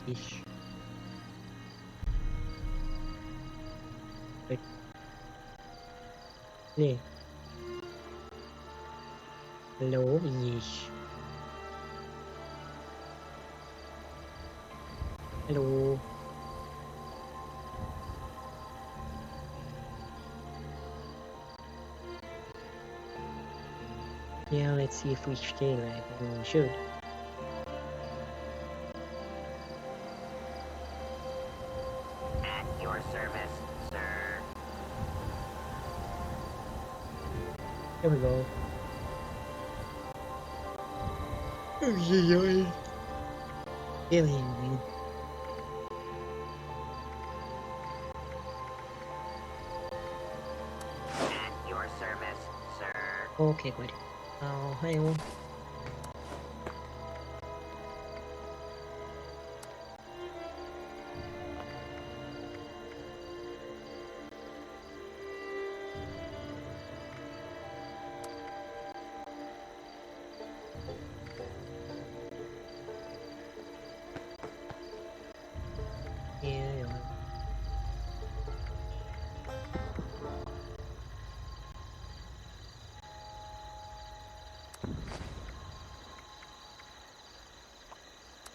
Ish. Wait. Nee. Hello, ish. Hello. Yeah, let's see if we stay live. I mean, we should. At your service, sir. There we go. Alien. At your service, sir. Okay, good. Hi. Yeah.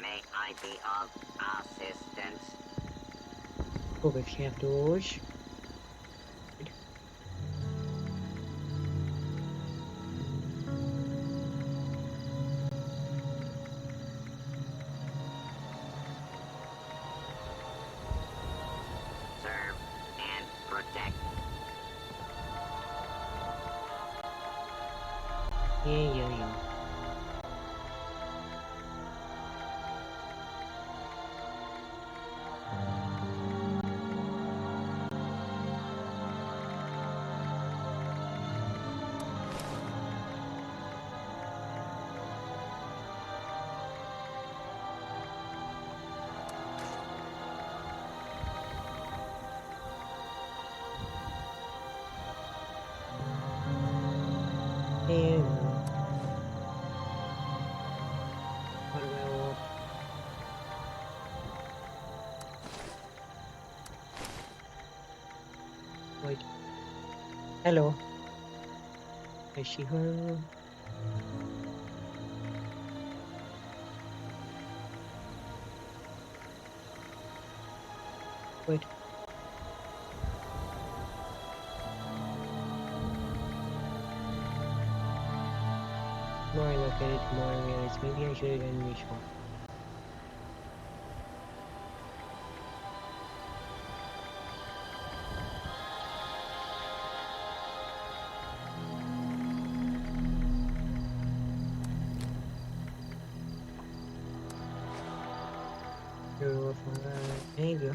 May I be of assistance? Hope if you have doors. Serve and protect. Yeah. Yeah. What do I want? Wait. Hello. Is she her? Wait. More located, more realized. Maybe I should have done this one. There you go.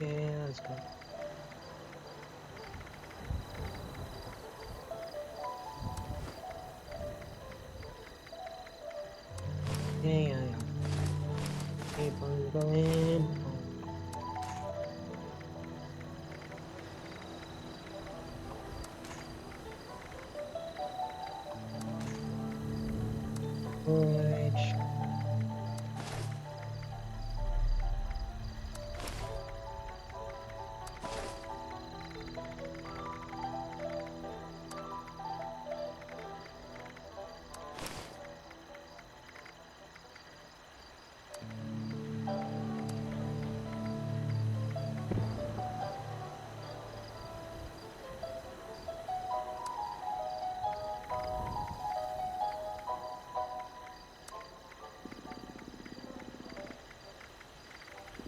Yeah, let's go. Yeah. Keep on going. Alright.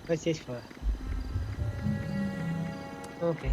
What's this for? Okay.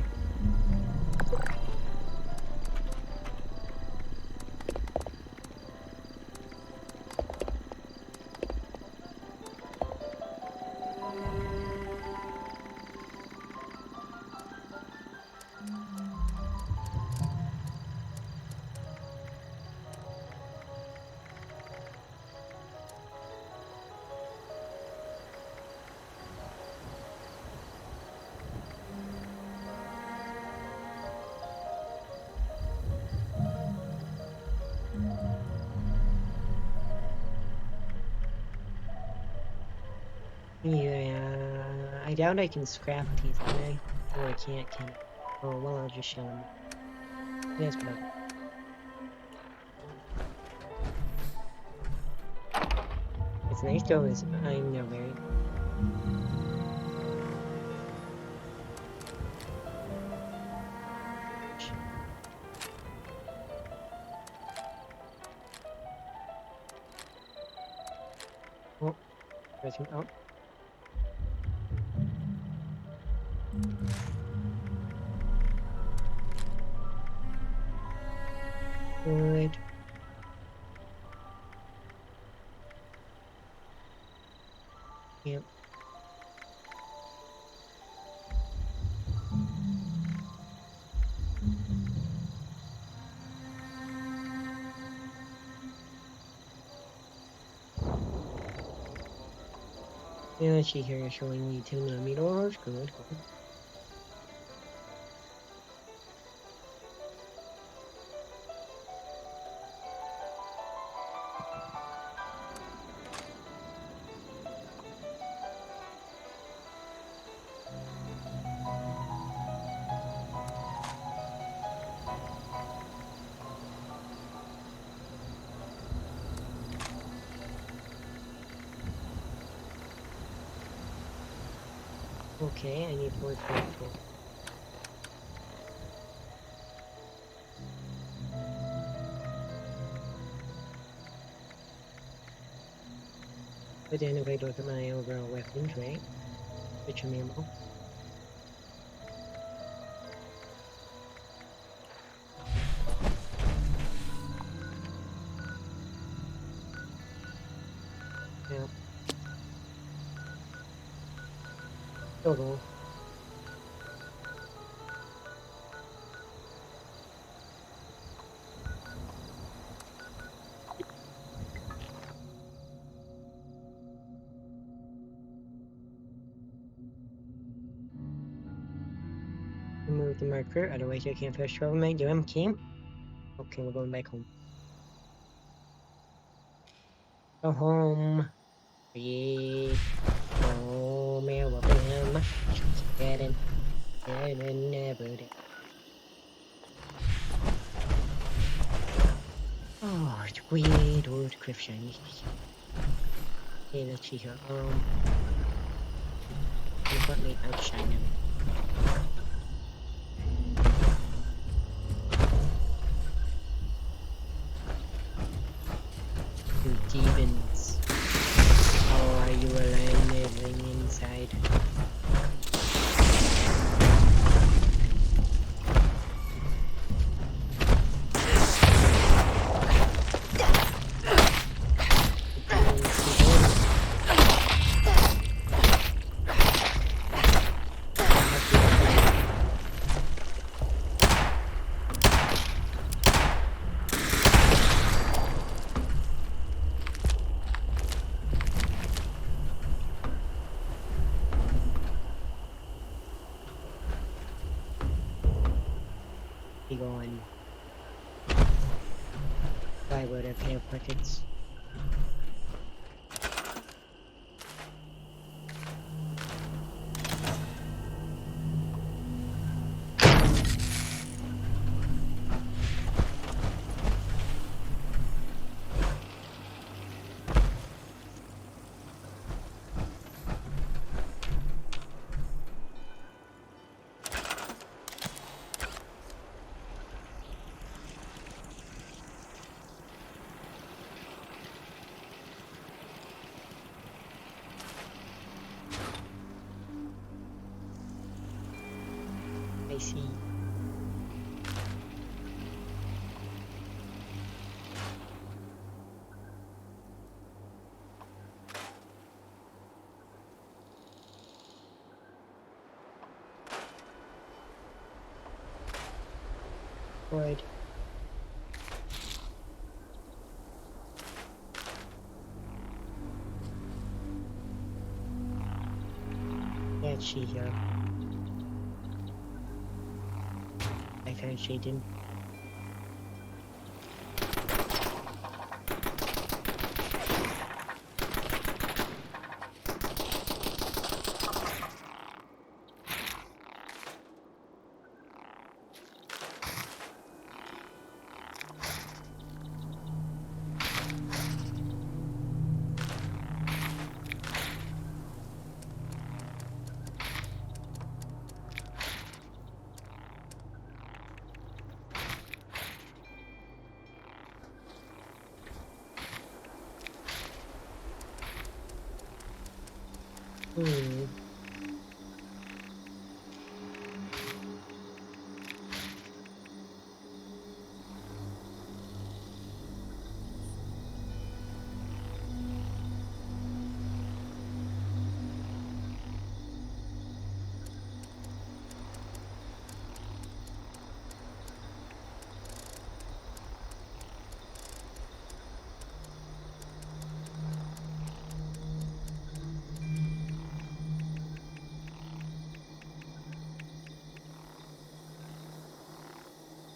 Yeah, I doubt I can scrap these, can I? Oh, I can't, can I? Oh, well, I'll just show them. Yes, whatever. It's nice though, is I'm no very. Oh, pressing up. Good. Yep. Yeah, she here is showing me 2mm. Good, good. Okay, I need 444. But then if I look at my overall weapons, right? Which ammo? Yeah. Total. Remove the marker, otherwise I can't fast travel my damn camp. Okay, we're going back home. Go home. Yeah. Oh, man, what am getting? Getting never. Oh, sweet old cliff shiny. Okay, let's see here. Let me outshine him. You demons. How are you alive living inside? Be going. Why would I pay crickets? I see. Good. That's she here. I found she didn't. Hmm.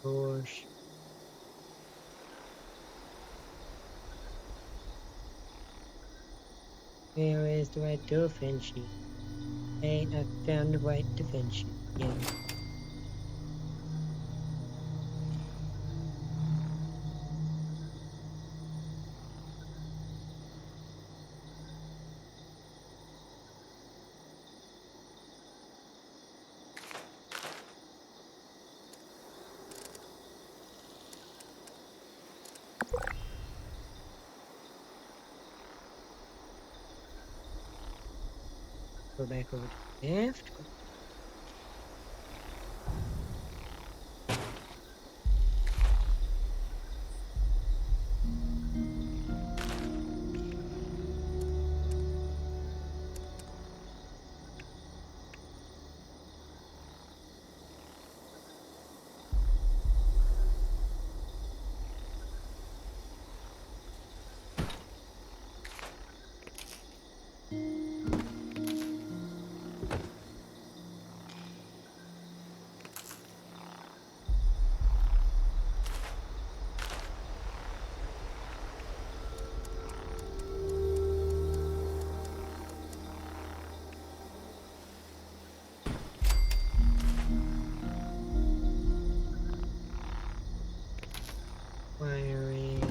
Gosh. Where is the right definition? Hey, I found the right definition. Yeah. Go back over to the left. Wiring.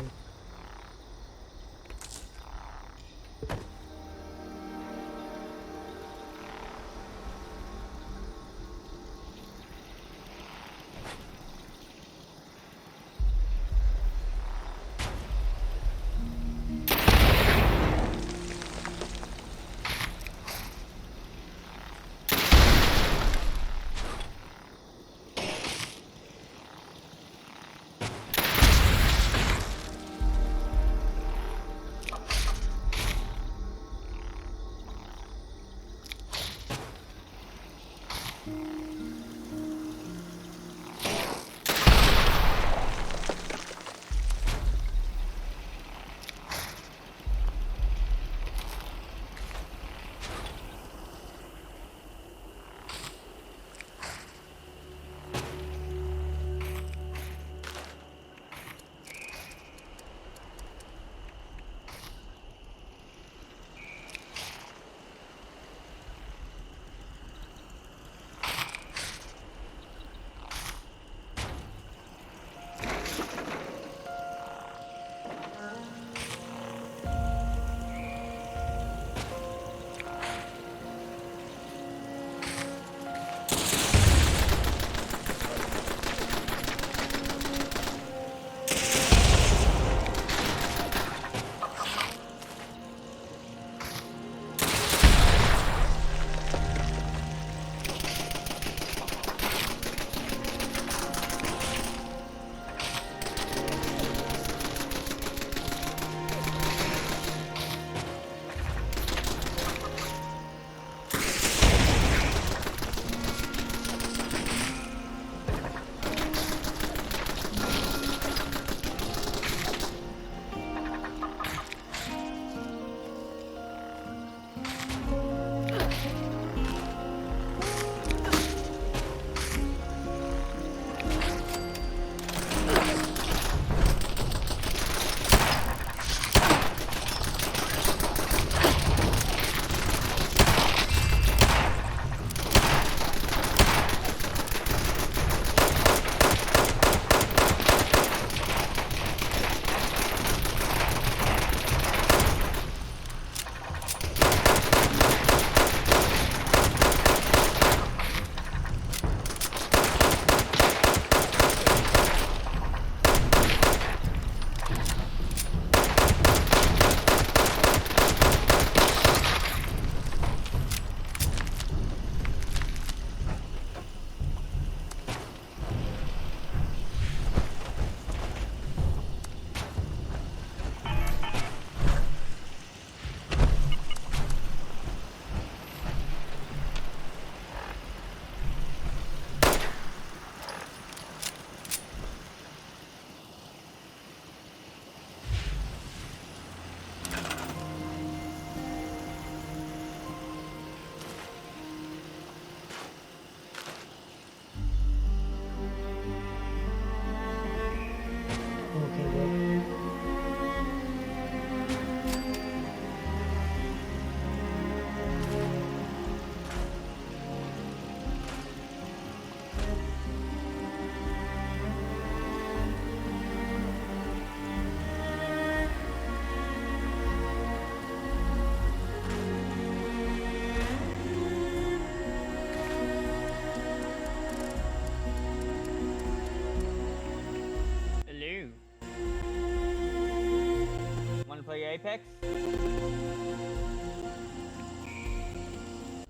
play Apex?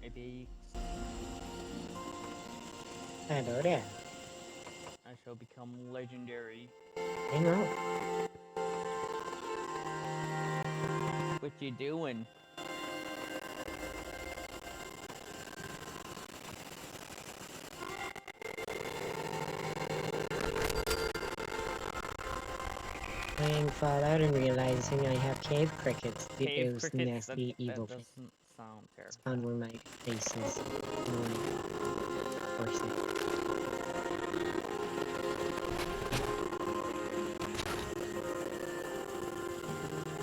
Apex. Hello there. I shall become legendary. I know. What you doing? Playing Fallout and realizing I have cave crickets. Cave Those crickets? nasty evil That things. doesn't sound terrible. Spawn where my face is. Of course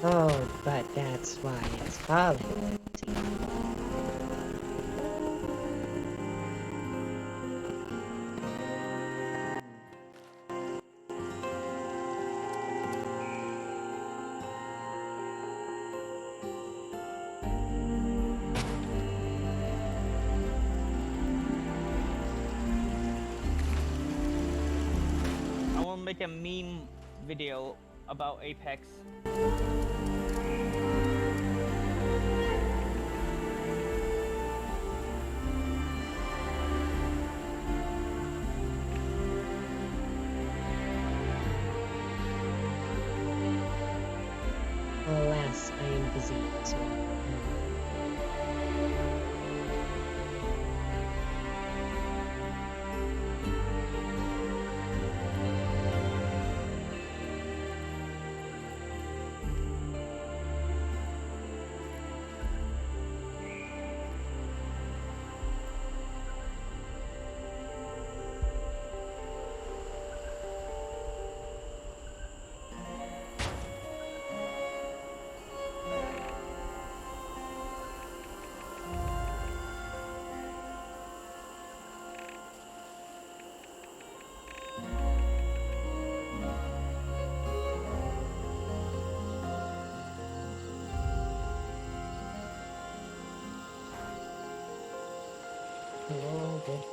Oh, but that's why it's falling. See? I want to make a meme video about Apex. Alas, I am busy, so... Oh, good.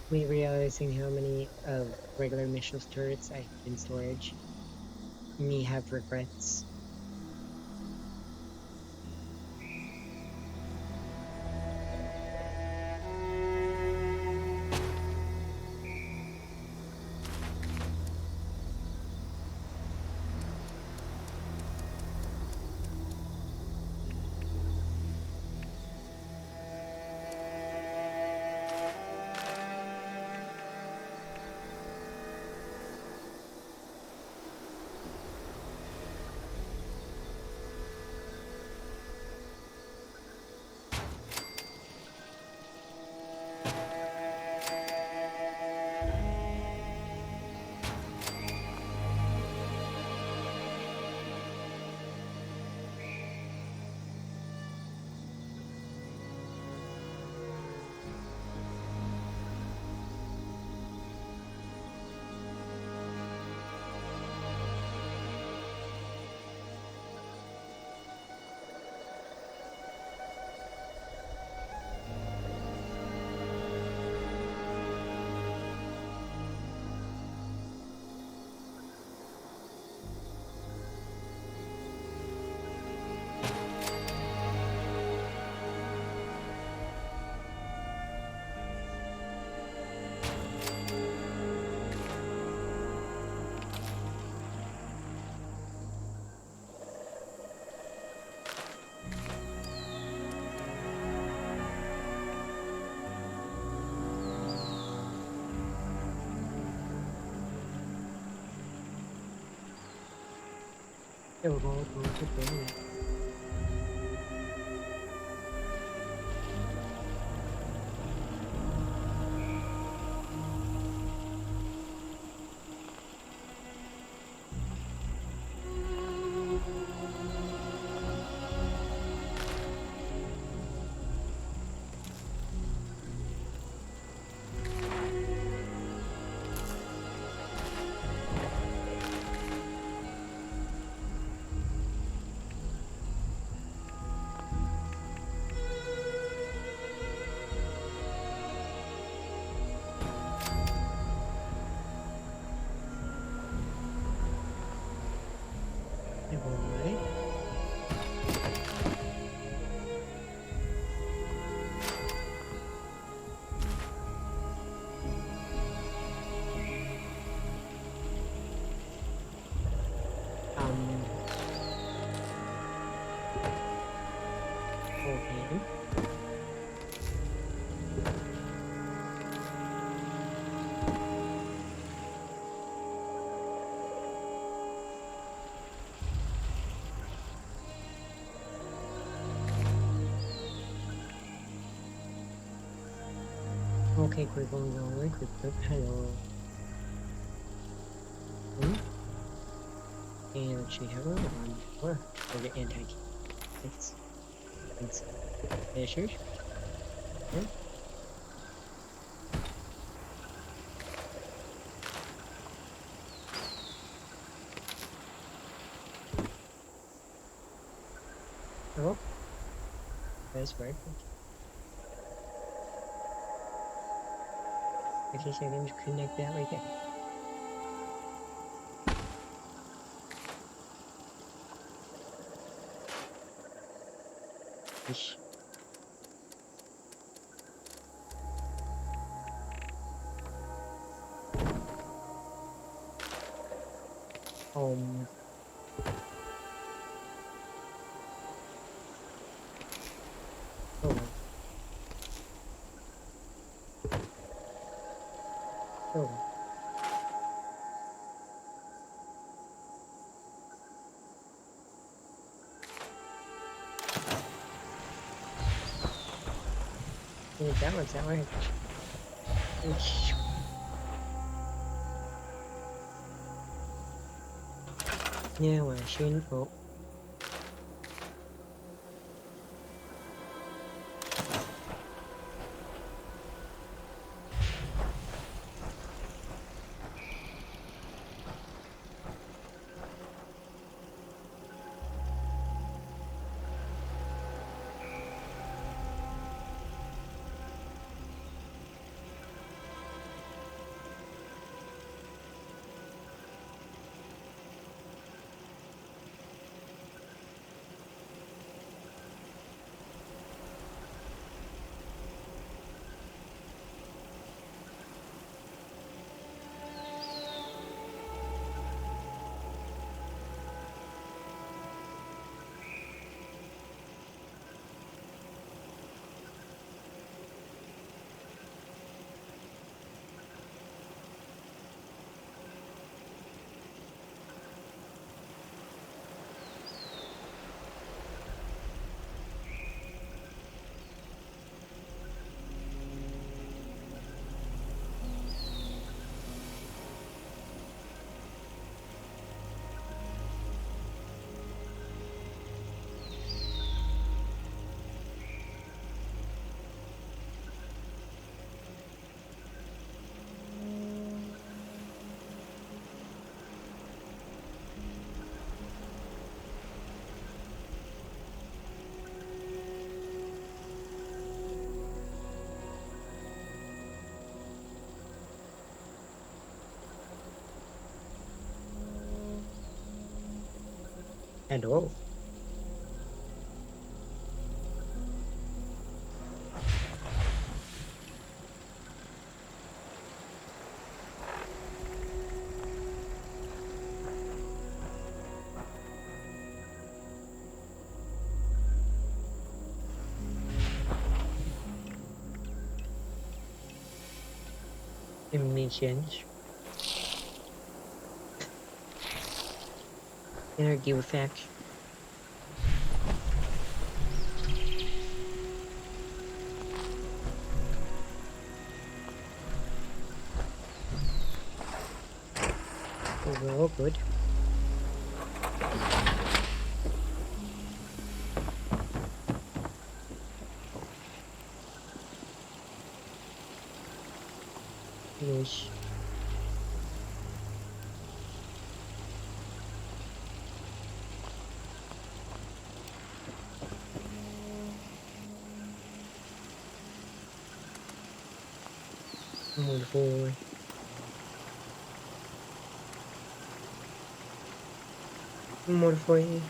Me realizing how many of regular Michel's turrets I have in storage. Me have regrets. Still going to bring it. Hmm? Okay, we're going onward. Hello. Hmm? And she have one more for the anti-six measures. Hmm? Oh, that's perfect. Okay, so I'm going to connect that right there. Ish. Um, oh well. Oh well. Yeah, that one's that way. Ish. Yeah, well, I shouldn't. Oh, hello. Emissions. Energy effects. Overall good. Yes. Move forward. Move forward.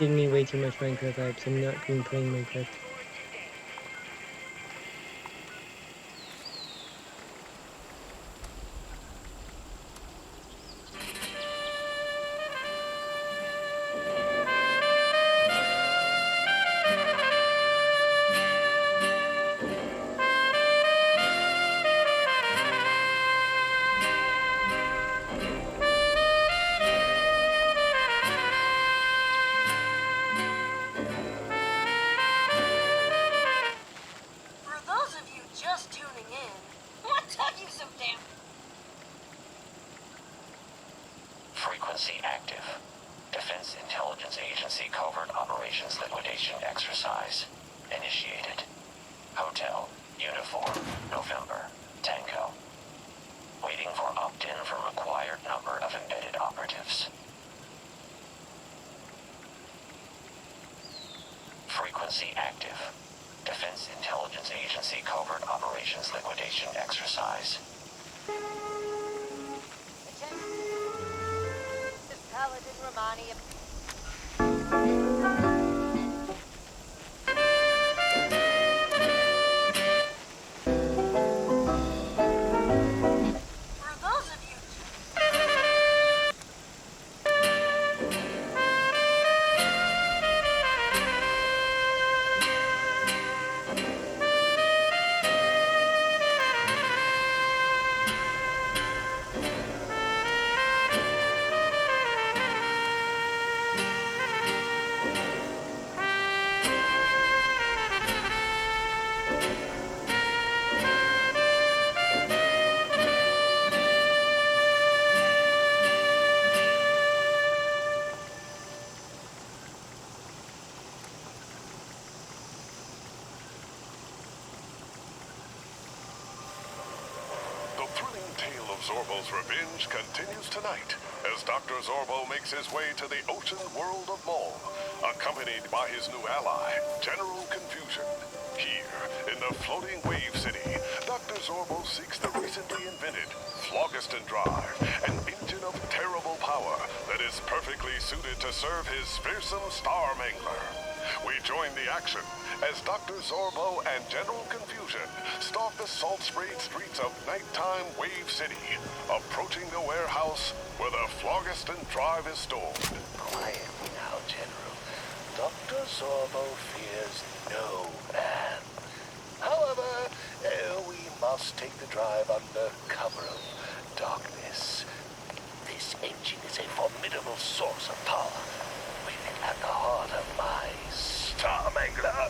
Give me way too much Minecraft vibes. I'm not been playing Minecraft. For those of you just tuning in, what took you so damn? Frequency active. Defense Intelligence Agency Covert Operations Liquidation Exercise. Initiated. Hotel. Uniform. November. Tango. Waiting for opt-in for required number of embedded operatives. Frequency active. Defense Intelligence Agency Covert Operations Liquidation Exercise. This Paladin Romani. For those of you The thrilling tale of Zorbo's revenge continues tonight as Dr. Zorbo makes his way to the ocean world of Maul, accompanied by his new ally, General Confusion. Here, in the floating wave city, Dr. Zorbo seeks the recently invented Phlogiston Drive, an engine of terrible power that is perfectly suited to serve his fearsome Star Mangler. We join the action as Dr. Zorbo and General Confusion stalk the salt-sprayed streets of nighttime Wave City, approaching the warehouse where the Phlogiston Drive is stored. Quietly now, General. Dr. Zorbo fears no man. However, we must take the drive under cover of darkness. This engine is a formidable source of power, waiting at the heart of my Star Mangler.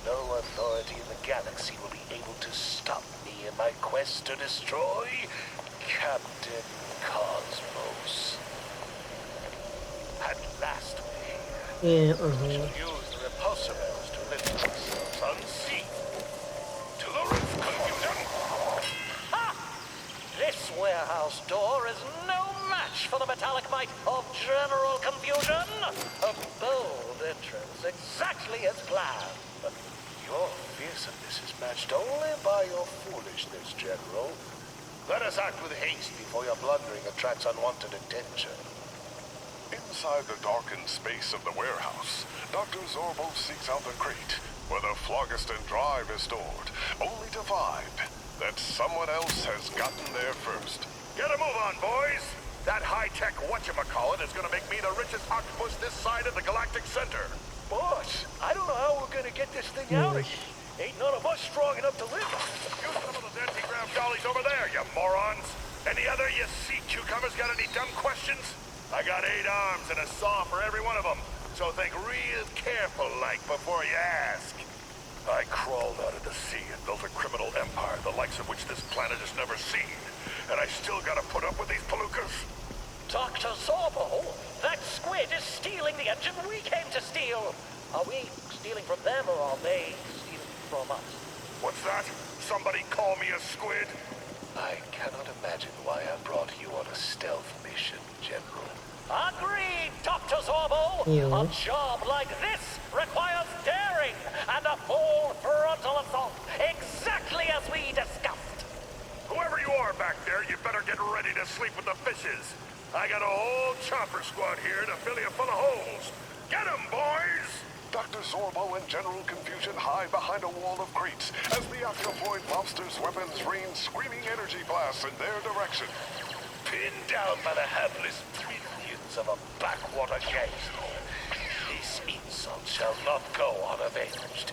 No authority in the galaxy will be able to stop me in my quest to destroy Captain Cosmos. At last we Yeah, shall use the repulsors to lift ourselves unseen to the roof, Confusion. Ha! This warehouse door is no match for the metallic might of General Confusion. A bold entrance, exactly as planned. Your fearsomeness is matched only by your foolishness, General. Let us act with haste before your blundering attracts unwanted attention. Inside the darkened space of the warehouse, Dr. Zorbo seeks out the crate where the Phlogiston Drive is stored, only to find that someone else has gotten there first. Get a move on, boys! That high-tech whatchamacallit is gonna make me the richest octopus this side of the galactic center. Boss, I don't know how we're gonna get this thing out of here. Ain't none of us strong enough to lift it. Use some of those anti-grav dollies over there, you morons! Any other you sea cucumbers got any dumb questions? I got 8 arms and a saw for every one of them, so think real careful-like before you ask. I crawled out of the sea and built a criminal empire the likes of which this planet has never seen. And I still gotta put up with these palookas? Dr. Zorbo, that squid is stealing the engine we came to steal. Are we stealing from them or are they stealing from us? What's that? Somebody call me a squid? I cannot imagine why I brought you on a stealth mission, General. Agreed, Dr. Zorbo. Yeah. A job like this requires daring and a full frontal assault, exactly as we discussed. Whoever you are back there, you better get ready to sleep with the fishes. I got a whole chopper squad here to fill you full of holes. Get 'em, boys! Dr. Zorbo and General Confusion hide behind a wall of crates as the octopoid monster's weapons rain screaming energy blasts in their direction. Pinned down by the hapless millions of a backwater gangster, this insult shall not go unavenged.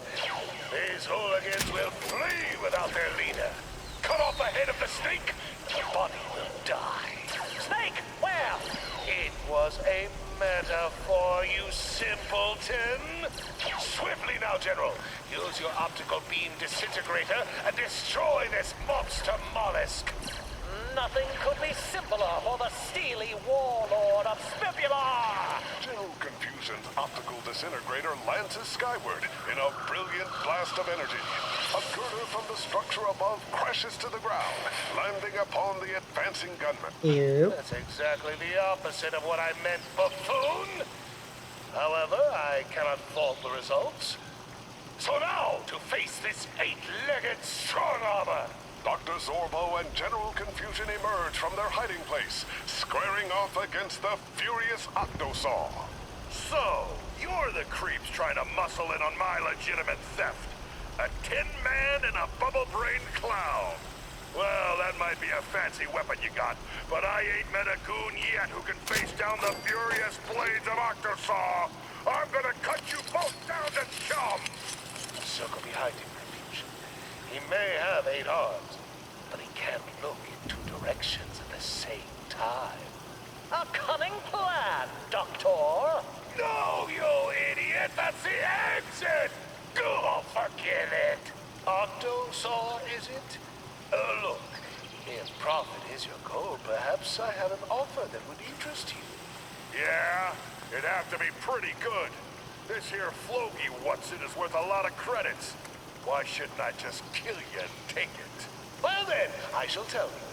These hooligans will flee without their leader. Cut off the head of the snake, the body will die. Snake, where? It was a metaphor, you simpleton. Swiftly now, General. Use your optical beam disintegrator and destroy this monster mollusk. Nothing could be simpler for the steely warlord of Spibula. General Confusion's optical disintegrator lances skyward in a brilliant blast of energy. A girder from the structure above crashes to the ground, landing upon the advancing gunman. Ew. That's exactly the opposite of what I meant, buffoon. However, I cannot fault the results. So now, to face this eight-legged strong armor. Dr. Zorbo and General Confusion emerge from their hiding place, squaring off against the furious Octosaw. So, you're the creeps trying to muscle in on my legitimate theft. A tin man and a bubble-brained clown. Well, that might be a fancy weapon you got, but I ain't met a goon yet who can face down the furious blades of Octosaw. I'm gonna cut you both down to chum! Circle behind him, Confusion. He may have 8 arms, but he can't look in 2 directions at the same time. A cunning plan, Doctor. No, you idiot! That's the exit! Go forget it. Octosaw, is it? Look, if profit is your goal, perhaps I have an offer that would interest you. Yeah, it'd have to be pretty good. This here Floki Whatsit is worth a lot of credits. Why shouldn't I just kill you and take it? Well then, I shall tell you.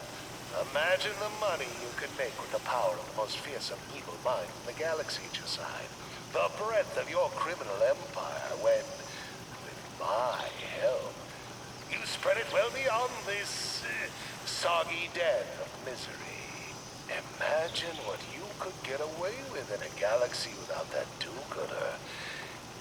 Imagine the money you could make with the power of the most fearsome evil mind in the galaxy at your side. The breadth of your criminal empire when, with my help, you spread it well beyond this soggy den of misery. Imagine what you could get away with in a galaxy without that do-gooder,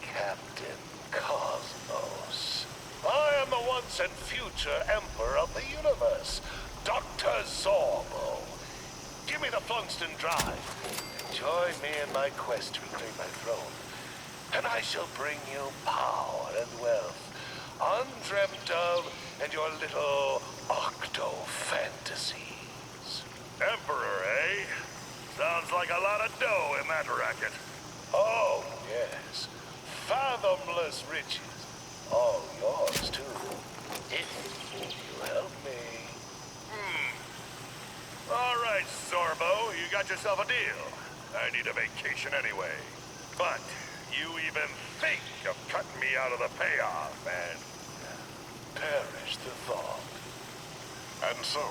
Captain Cosmos. I am the once and future Emperor of the Universe, Dr. Zorbo. Give me the Flungston Drive. Join me in my quest to reclaim my throne, and I shall bring you power and wealth, undreamt of, and your little octo-fantasies. Emperor, eh? Sounds like a lot of dough in that racket. Oh, yes. Fathomless riches. All yours, too. If you help me. All right, Zorbo, you got yourself a deal. I need a vacation anyway. But you even think of cutting me out of the payoff, and Perish the thought. And so,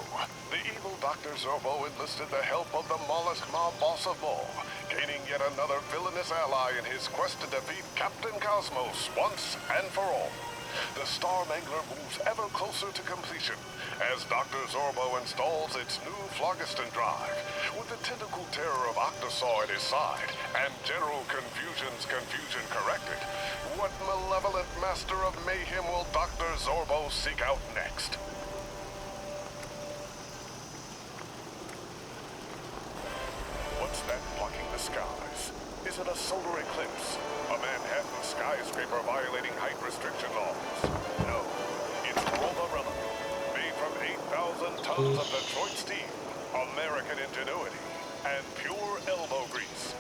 the evil Dr. Zorbo enlisted the help of the mollusk mob boss of all, gaining yet another villainous ally in his quest to defeat Captain Cosmos once and for all. The Star Mangler moves ever closer to completion as Dr. Zorbo installs its new phlogiston drive. With the tentacle terror of Octosaw at his side and General Confusion's confusion corrected, what malevolent master of mayhem will Dr. Zorbo seek out next? What's that blocking the skies? Is it a solar eclipse? A Manhattan skyscraper violating height restriction laws? No, it's Roborilla, made from 8,000 tons of Detroit steel, American ingenuity, and pure elbow grease.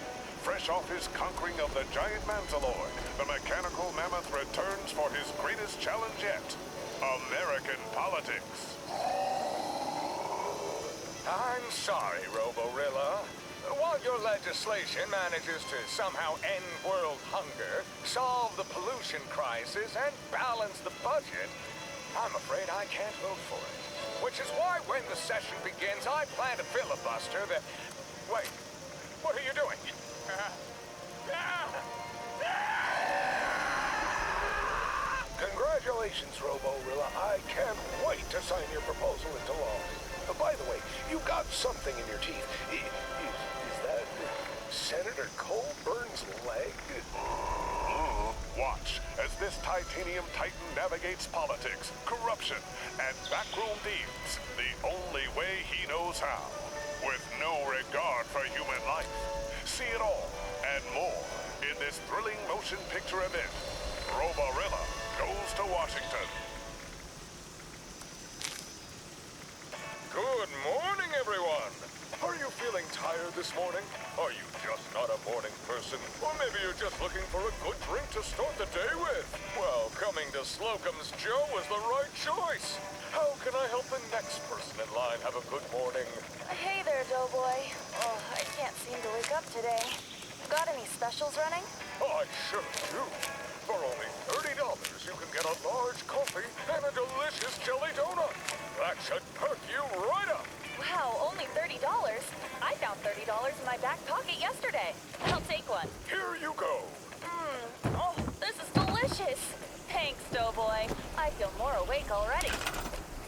Fresh off his conquering of the giant Manzalord, the mechanical mammoth returns for his greatest challenge yet: American politics. I'm sorry, Roborilla. While your legislation manages to somehow end world hunger, solve the pollution crisis, and balance the budget, I'm afraid I can't vote for it. Which is why when the session begins, I plan to filibuster the... Wait, what are you doing? Congratulations, Roborilla. I can't wait to sign your proposal into law. By the way, you got something in your teeth. Is that Senator Colburn's leg? Watch as this titanium titan navigates politics, corruption, and backroom deeds the only way he knows how, with no regard for human life. See it all and more in this thrilling motion picture event. Roborilla goes to Washington. Good morning, everyone. Are you feeling tired this morning? Are you just not a morning person? Or maybe you're just looking for a good drink to start the day with? Well, coming to Slocum's Joe is the right choice. How can I help the next person in line have a good morning? Hey there, Doughboy. Oh, I can't seem to wake up today. Got any specials running? I sure do. For only $30, you can get a large coffee and a delicious jelly donut. That should perk you right up. Wow, only $30? I found $30 in my back pocket yesterday. I'll take one. Here you go. Oh, this is delicious. Thanks, Doughboy. I feel more awake already.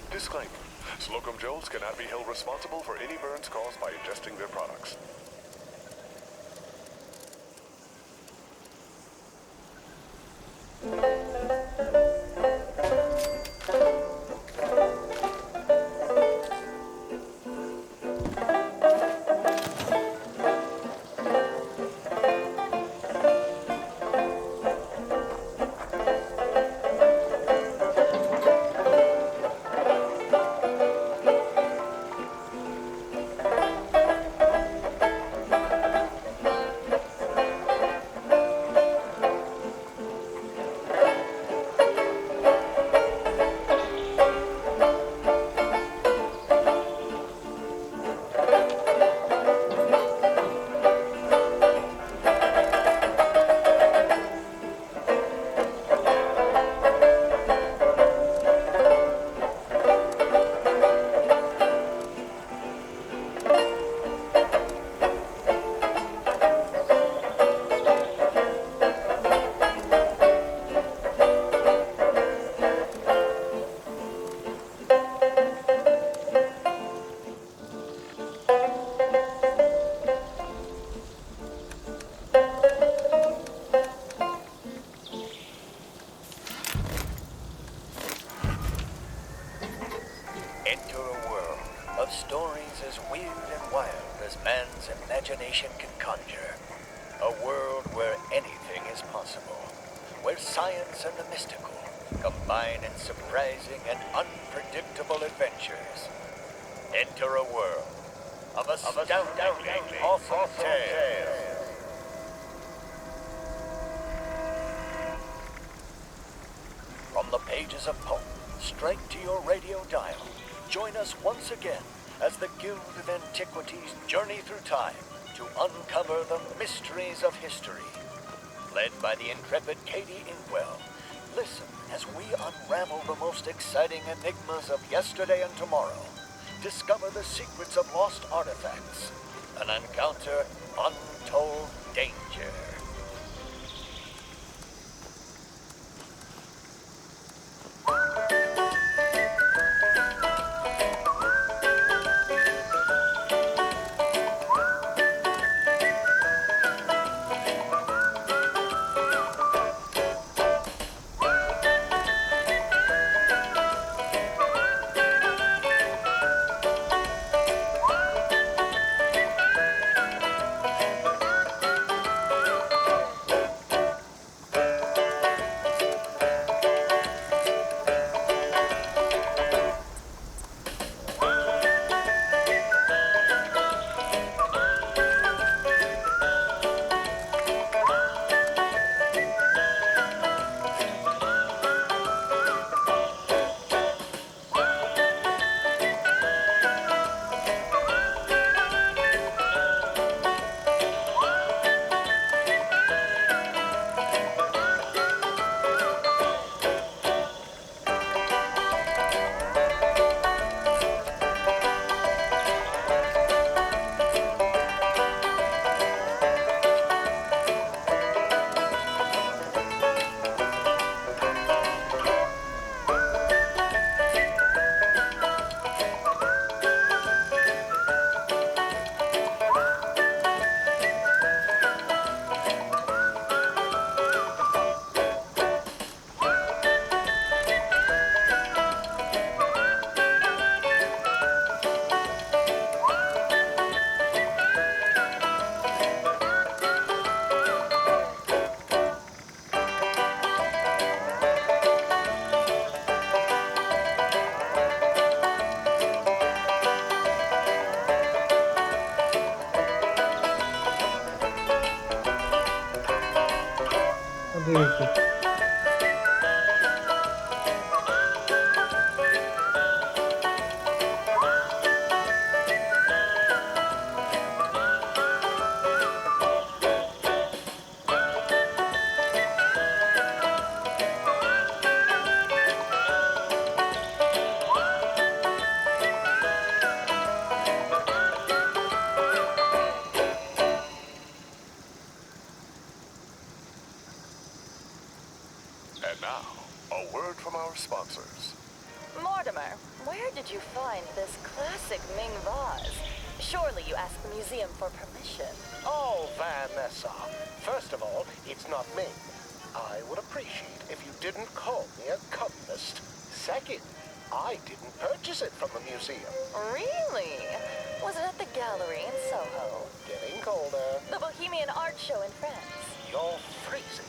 Disclaimer. Slocum Joes cannot be held responsible for any burns caused by ingesting their products. Enter a world of stories as weird and wild as man's imagination can conjure. A world where anything is possible, where science and the mystical combine in surprising and unpredictable adventures. Enter a world of astoundingly awesome tales. From the pages of Poe, straight to your radio dial. Join us once again as the Guild of Antiquities journey through time to uncover the mysteries of history. Led by the intrepid Katie Inkwell, listen as we unravel the most exciting enigmas of yesterday and tomorrow. Discover the secrets of lost artifacts and encounter untold danger. And now, a word from our sponsors. Mortimer, where did you find this classic Ming vase? Surely you asked the museum for permission. Oh, Vanessa. First of all, it's not me. I would appreciate if you didn't call me a communist. Second, I didn't purchase it from the museum. Really? Was it at the gallery in Soho? Getting colder. The Bohemian Art Show in France? You're freezing.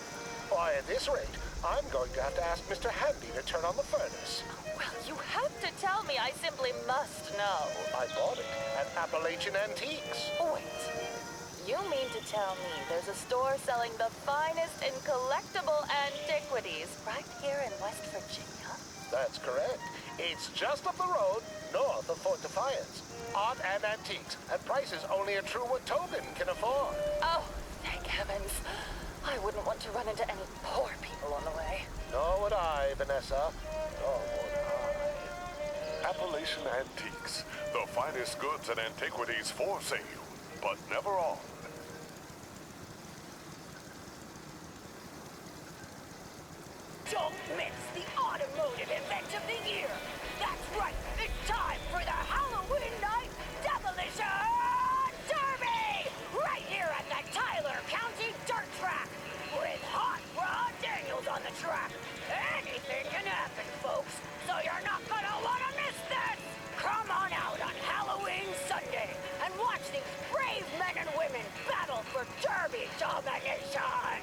Why, at this rate, I'm going to have to ask Mr. Handy to turn on the furnace. Well, you have to tell me. I simply must know. I bought it at Appalachian Antiques. Wait. You mean to tell me there's a store selling the finest in collectible antiquities right here in West Virginia? That's correct. It's just up the road, north of Fort Defiance. Art and antiques, at prices only a true Watogan can afford. Oh, thank heavens. I wouldn't want to run into any poor people on the way. Nor would I, Vanessa. Nor would I. Appalachian Antiques, the finest goods and antiquities for sale, but never on. Don't miss the automotive event of the year. That's right, it's time for the Halloween Night Demolition Derby! Right here at the Tyler County Dirt Track, with Hot Rod Daniels on the track. Anything can happen, folks, so you're not gonna wanna miss this! Come on out on Halloween Sunday and watch these brave men and women battle for Derby domination!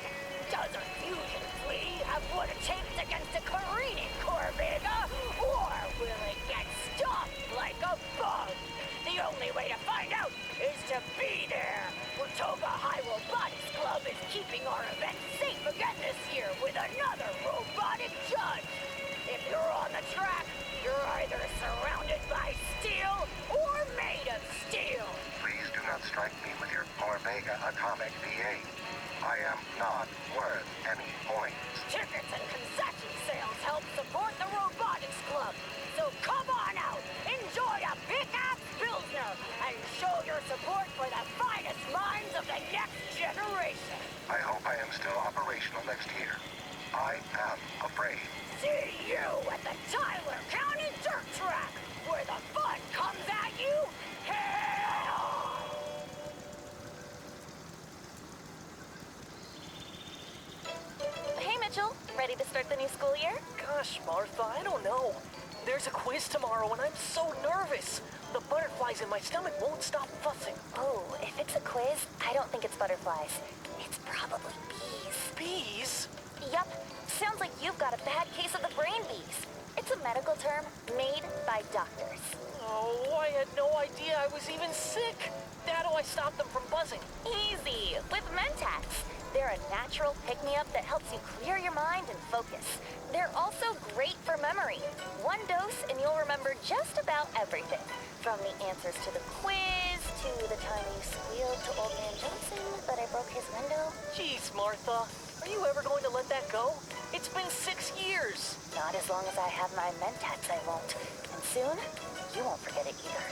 Does a fusion flea have what it takes against a careening Corvega? Or will it get stopped like a bug? The only way to find out is to be there. Watoga High Robotics Club is keeping our event safe again this year with another robotic judge. If you're on the track, you're either surrounded by steel or made of steel. Please do not strike me with your Corvega atomic V8. I am not worth any points. Tickets and concession sales help support the Robotics Club. So come on out, enjoy a big-ass Pilsner, and show your support for the finest minds of the next generation. I hope I am still operational next year. I am afraid. See you at the Tyler County Dirt Track, where the fun comes at you head on. Hey, Mitchell. Ready to start the new school year? Gosh, Martha, I don't know. There's a quiz tomorrow and I'm so nervous. The butterflies in my stomach won't stop fussing. Oh, if it's a quiz, I don't think it's butterflies. It's probably bees. Bees? Yup. Sounds like you've got a bad case of the brain bees. It's a medical term made by doctors. Oh, I had no idea I was even sick. How do I stop them from buzzing? Easy, with Mentats. They're a natural pick-me-up that helps you clear your mind and focus. They're also great for memory. One dose and you'll remember just about everything. From the answers to the quiz, to the time you squealed to Old Man Johnson that I broke his window. Jeez, Martha, are you ever going to let that go? It's been 6 years. Not as long as I have my Mentats, I won't. And soon, you won't forget it either.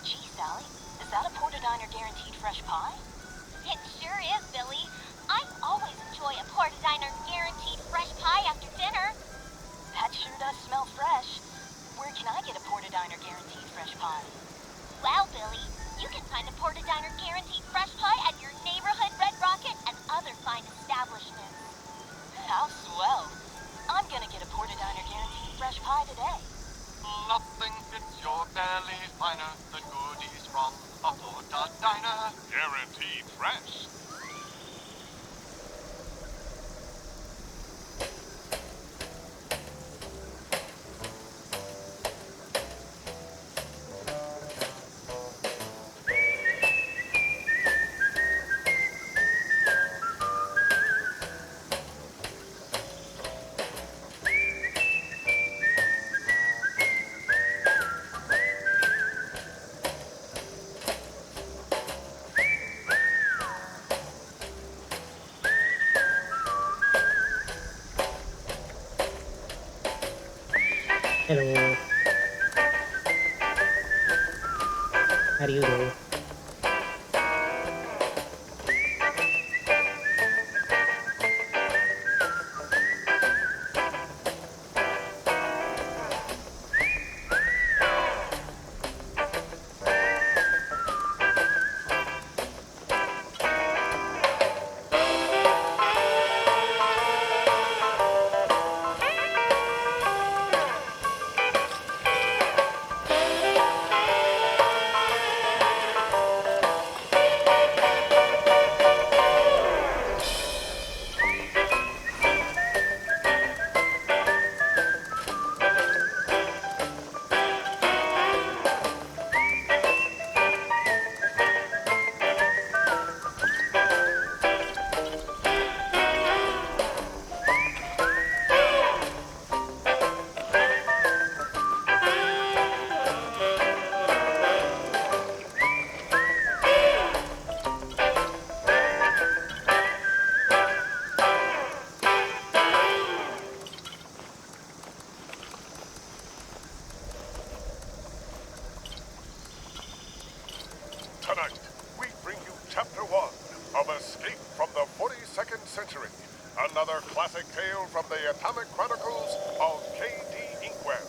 Gee, Sally, is that a Porta Diner guaranteed fresh pie? It sure is, Billy. I always enjoy a Porta Diner guaranteed fresh pie after dinner. That sure does smell fresh. Where can I get a Porta Diner guaranteed fresh pie? Well, Billy, you can find a Porta Diner guaranteed fresh pie at your neighborhood Red Rocket and other fine establishments. How swell. I'm gonna get a Porta Diner guaranteed fresh pie today. Nothing fits your belly finer than goodies from a Porta Diner. Guaranteed fresh. Hello. How do you do? Tonight, we bring you Chapter 1 of Escape from the 42nd Century, another classic tale from the Atomic Chronicles of K.D. Inkwell.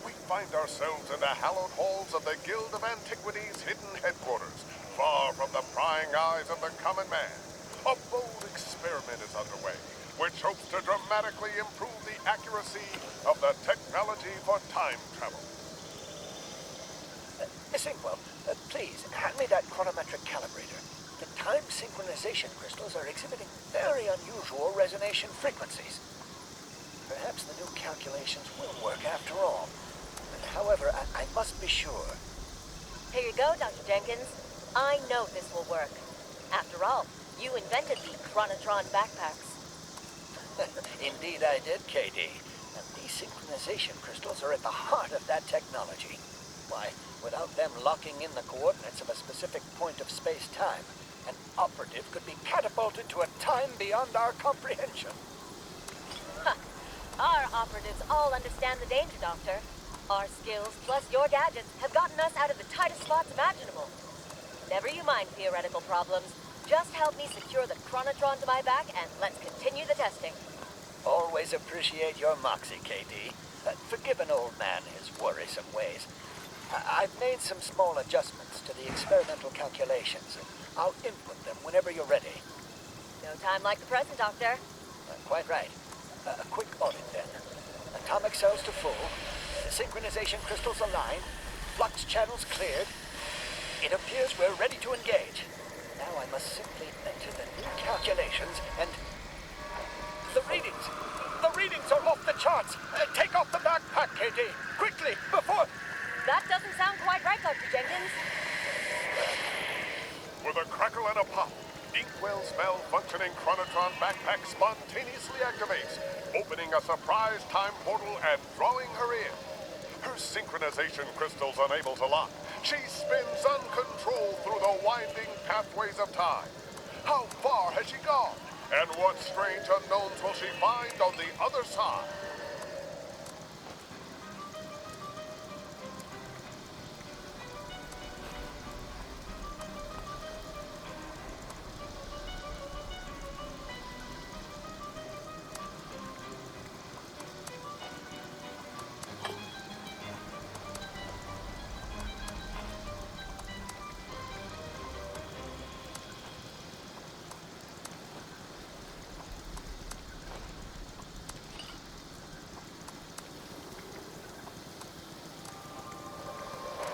We find ourselves in the hallowed halls of the Guild of Antiquity's hidden headquarters, far from the prying eyes of the common man. A bold experiment is underway, which hopes to dramatically improve the accuracy of the technology for time travel. Miss Inkwell, please, hand me that chronometric calibrator. The time synchronization crystals are exhibiting very unusual resonation frequencies. Perhaps the new calculations will work after all. However, I must be sure. Here you go, Dr. Jenkins. I know this will work. After all, you invented the Chronotron backpacks. Indeed I did, KD. And these synchronization crystals are at the heart of that technology. Why, without them locking in the coordinates of a specific point of space-time, an operative could be catapulted to a time beyond our comprehension. Our operatives all understand the danger, Doctor. Our skills, plus your gadgets, have gotten us out of the tightest spots imaginable. Never you mind theoretical problems. Just help me secure the Chronotron to my back, and let's continue the testing. Always appreciate your moxie, KD. Forgive an old man his worrisome ways. I've made some small adjustments to the experimental calculations, and I'll input them whenever you're ready. No time like the present, Doctor. Quite right. A quick audit, then. Atomic cells to full, synchronization crystals aligned, flux channels cleared. It appears we're ready to engage. Now I must simply enter the new calculations and... The readings are off the charts! Take off the backpack, KD! Quickly, before... That doesn't sound quite right, Dr. Jenkins. With a crackle and a pop, Inkwell's malfunctioning Chronotron backpack spontaneously activates, opening a surprise time portal and drawing her in. Her synchronization crystals unable to lock, she spins uncontrolled through the winding pathways of time. How far has she gone? And what strange unknowns will she find on the other side?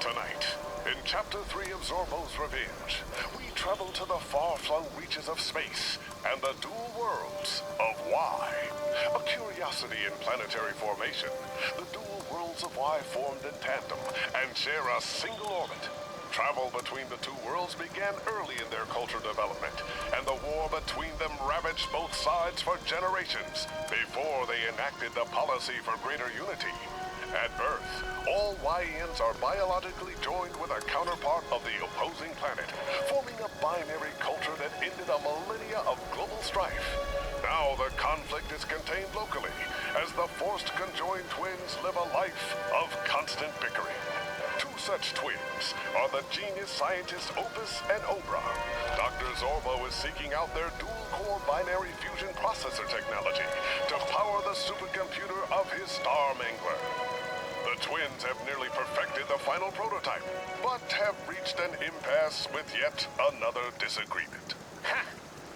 Tonight, in Chapter 3 of Zorbo's Revenge, we travel to the far-flung reaches of space and the dual worlds of Y. A curiosity in planetary formation, the dual worlds of Y formed in tandem and share a single orbit. Travel between the two worlds began early in their culture development, and the war between them ravaged both sides for generations before they enacted the policy for greater unity. At birth, all YENs are biologically joined with a counterpart of the opposing planet, forming a binary culture that ended a millennia of global strife. Now the conflict is contained locally, as the forced conjoined twins live a life of constant bickering. Two such twins are the genius scientists Opus and Obra. Dr. Zorbo is seeking out their dual-core binary fusion processor technology to power the supercomputer of his Star Mangler. The twins have nearly perfected the final prototype, but have reached an impasse with yet another disagreement. Ha!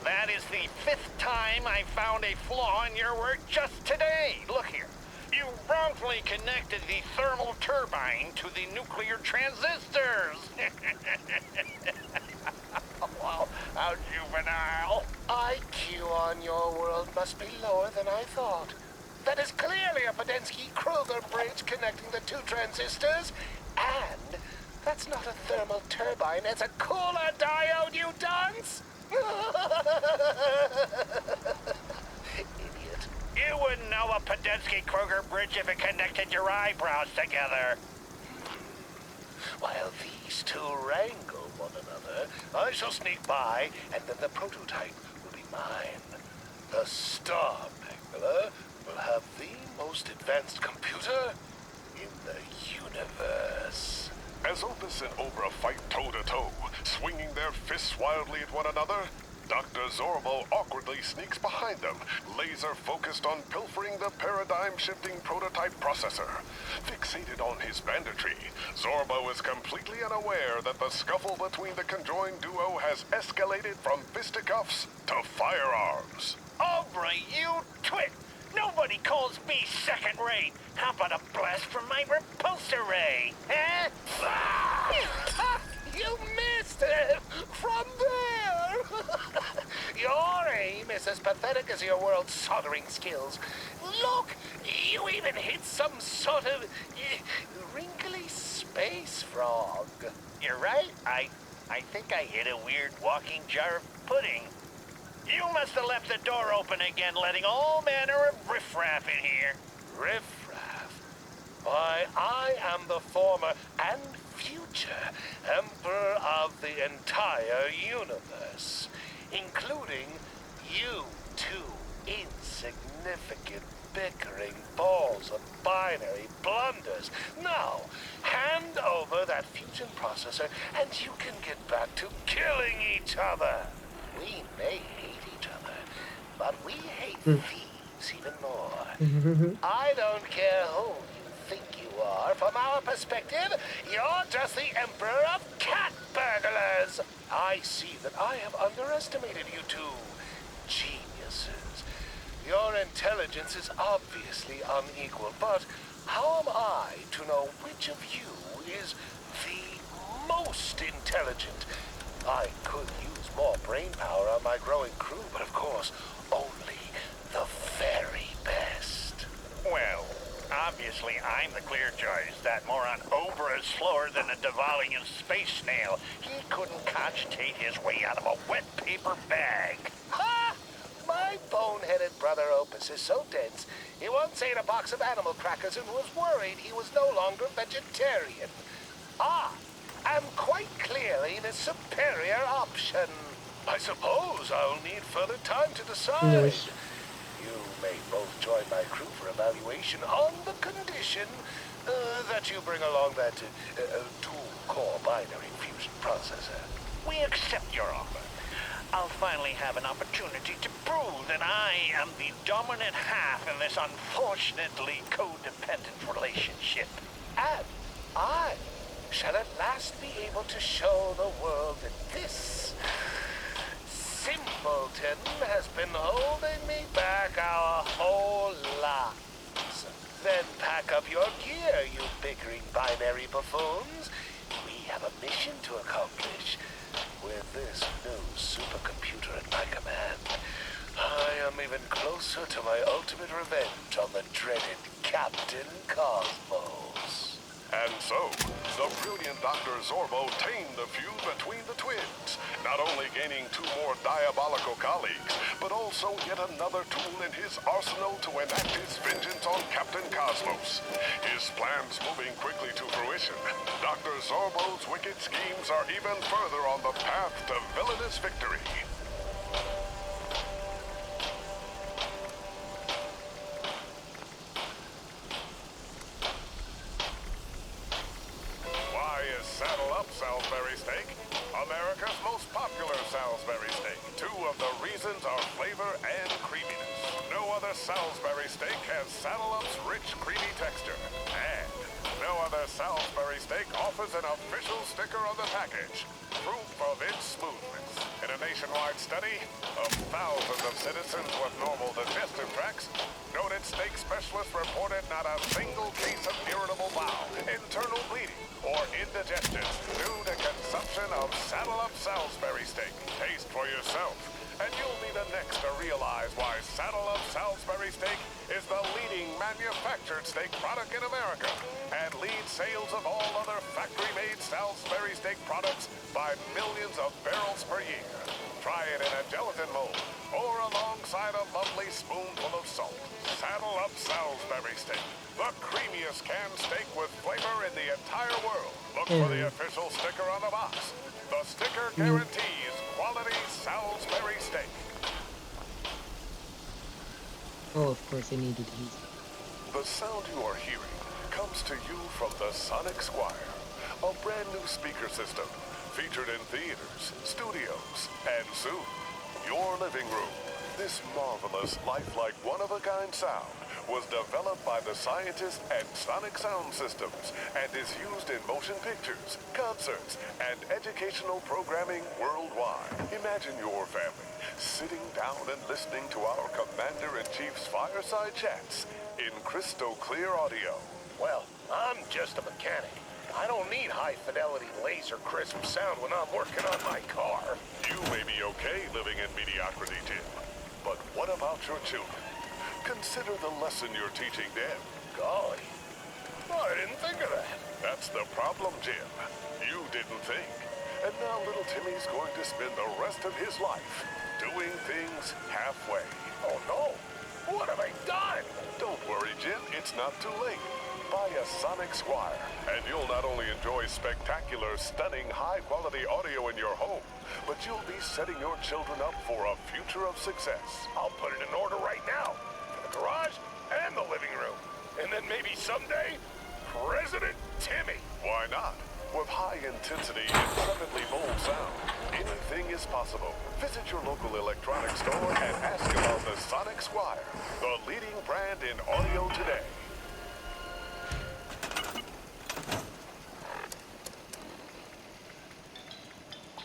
That is the 5th time I found a flaw in your work just today. Look here. You wrongfully connected the thermal turbine to the nuclear transistors. Wow, how juvenile. IQ on your world must be lower than I thought. That is clearly a Podensky-Kruger bridge connecting the two transistors. And that's not a thermal turbine, it's a cooler diode, you dunce! Idiot. You wouldn't know a Podensky-Kruger bridge if it connected your eyebrows together. While these two wrangle one another, I shall sneak by, and then the prototype will be mine. The Star Mangler will have the most advanced computer in the universe. As Opus and Obra fight toe-to-toe, swinging their fists wildly at one another, Dr. Zorbo awkwardly sneaks behind them, laser-focused on pilfering the paradigm-shifting prototype processor. Fixated on his banditry, Zorbo is completely unaware that the scuffle between the conjoined duo has escalated from fisticuffs to firearms. Aubrey, you twit! Nobody calls me second rate. How about a blast from my repulsor ray? Huh? You missed it! From there! Your aim is as pathetic as your world's soldering skills. Look! You even hit some sort of wrinkly space frog. You're right. I think I hit a weird walking jar of pudding. You must have left the door open again, letting all manner of riffraff in here. Riffraff? Why, I am the former and future Emperor of the entire universe, including you two insignificant bickering balls of binary blunders. Now, hand over that fusion processor and you can get back to killing each other. We may hate each other, but we hate thieves even more. I don't care who you think you are. From our perspective, you're just the Emperor of cat burglars. I see that I have underestimated you two geniuses. Your intelligence is obviously unequal, but how am I to know which of you is the most intelligent? I could use more brain power on my growing crew, but of course, only the very best. Well, obviously I'm the clear choice. That moron Obra is slower than a Devalian space snail. He couldn't cogitate his way out of a wet paper bag. Ha! My bone-headed brother Opus is so dense, he once ate a box of animal crackers and was worried he was no longer vegetarian. I'm quite clearly the superior option. I suppose I'll need further time to decide. Yes. You may both join my crew for evaluation on the condition that you bring along that dual-core binary fusion processor. We accept your offer. I'll finally have an opportunity to prove that I am the dominant half in this unfortunately codependent relationship. And I shall at last be able to show the world that this simpleton has been holding me back our whole lives. Then pack up your gear, you bickering binary buffoons. We have a mission to accomplish. With this new supercomputer at my command, I am even closer to my ultimate revenge on the dreaded Captain Cosmos. And so, the brilliant Dr. Zorbo tamed the feud between the twins, not only gaining two more diabolical colleagues, but also yet another tool in his arsenal to enact his vengeance on Captain Cosmos. His plans moving quickly to fruition, Dr. Zorbo's wicked schemes are even further on the path to villainous victory. Salisbury steak, America's most popular Salisbury steak. Two of the reasons are flavor and creaminess. No other Salisbury steak has Saddle Up's rich, creamy texture. And no other Salisbury steak offers an official sticker on the package, proof of its smoothness. In a nationwide study of thousands of citizens with normal digestive tracts, noted steak specialists reported not a single case of irritable bowel, internal bleeding, or indigestion due to consumption of Saddle Up Salisbury steak. Taste for yourself, and you'll be the next to realize why Saddle Up Salisbury steak is the leading manufactured steak product in America and leads sales of all other factory-made Salisbury steak products by millions of barrels per year. Try it in a gelatin mold or alongside a lovely spoonful of salt. Saddle Up Salisbury steak, the creamiest canned steak with flavor in the entire world. Look for the official sticker on the box. The sticker guarantees quality Salisbury steak. Oh, of course I needed these. The sound you are hearing comes to you from the Sonic Squire, a brand new speaker system featured in theaters, studios, and soon, your living room. This marvelous, lifelike, one-of-a-kind sound was developed by the scientists at Sonic Sound Systems and is used in motion pictures, concerts, and educational programming worldwide. Imagine your family sitting down and listening to our Commander-in-Chief's fireside chats in crystal clear audio. Well, I'm just a mechanic. I don't need high-fidelity, laser-crisp sound when I'm working on my car. You may be okay living in mediocrity, Jim, but what about your children? Consider the lesson you're teaching them. Golly, I didn't think of that. That's the problem, Jim. You didn't think. And now little Timmy's going to spend the rest of his life doing things halfway. Oh, no. What have I done? Don't worry, Jim. It's not too late. Buy a Sonic Squire, and you'll not only enjoy spectacular, stunning, high-quality audio in your home, but you'll be setting your children up for a future of success. I'll put it in order right now. For the garage and the living room. And then maybe someday, President Timmy. Why not? With high-intensity, incredibly bold sound, anything is possible. Visit your local electronics store and ask about the Sonic Squire, the leading brand in audio today.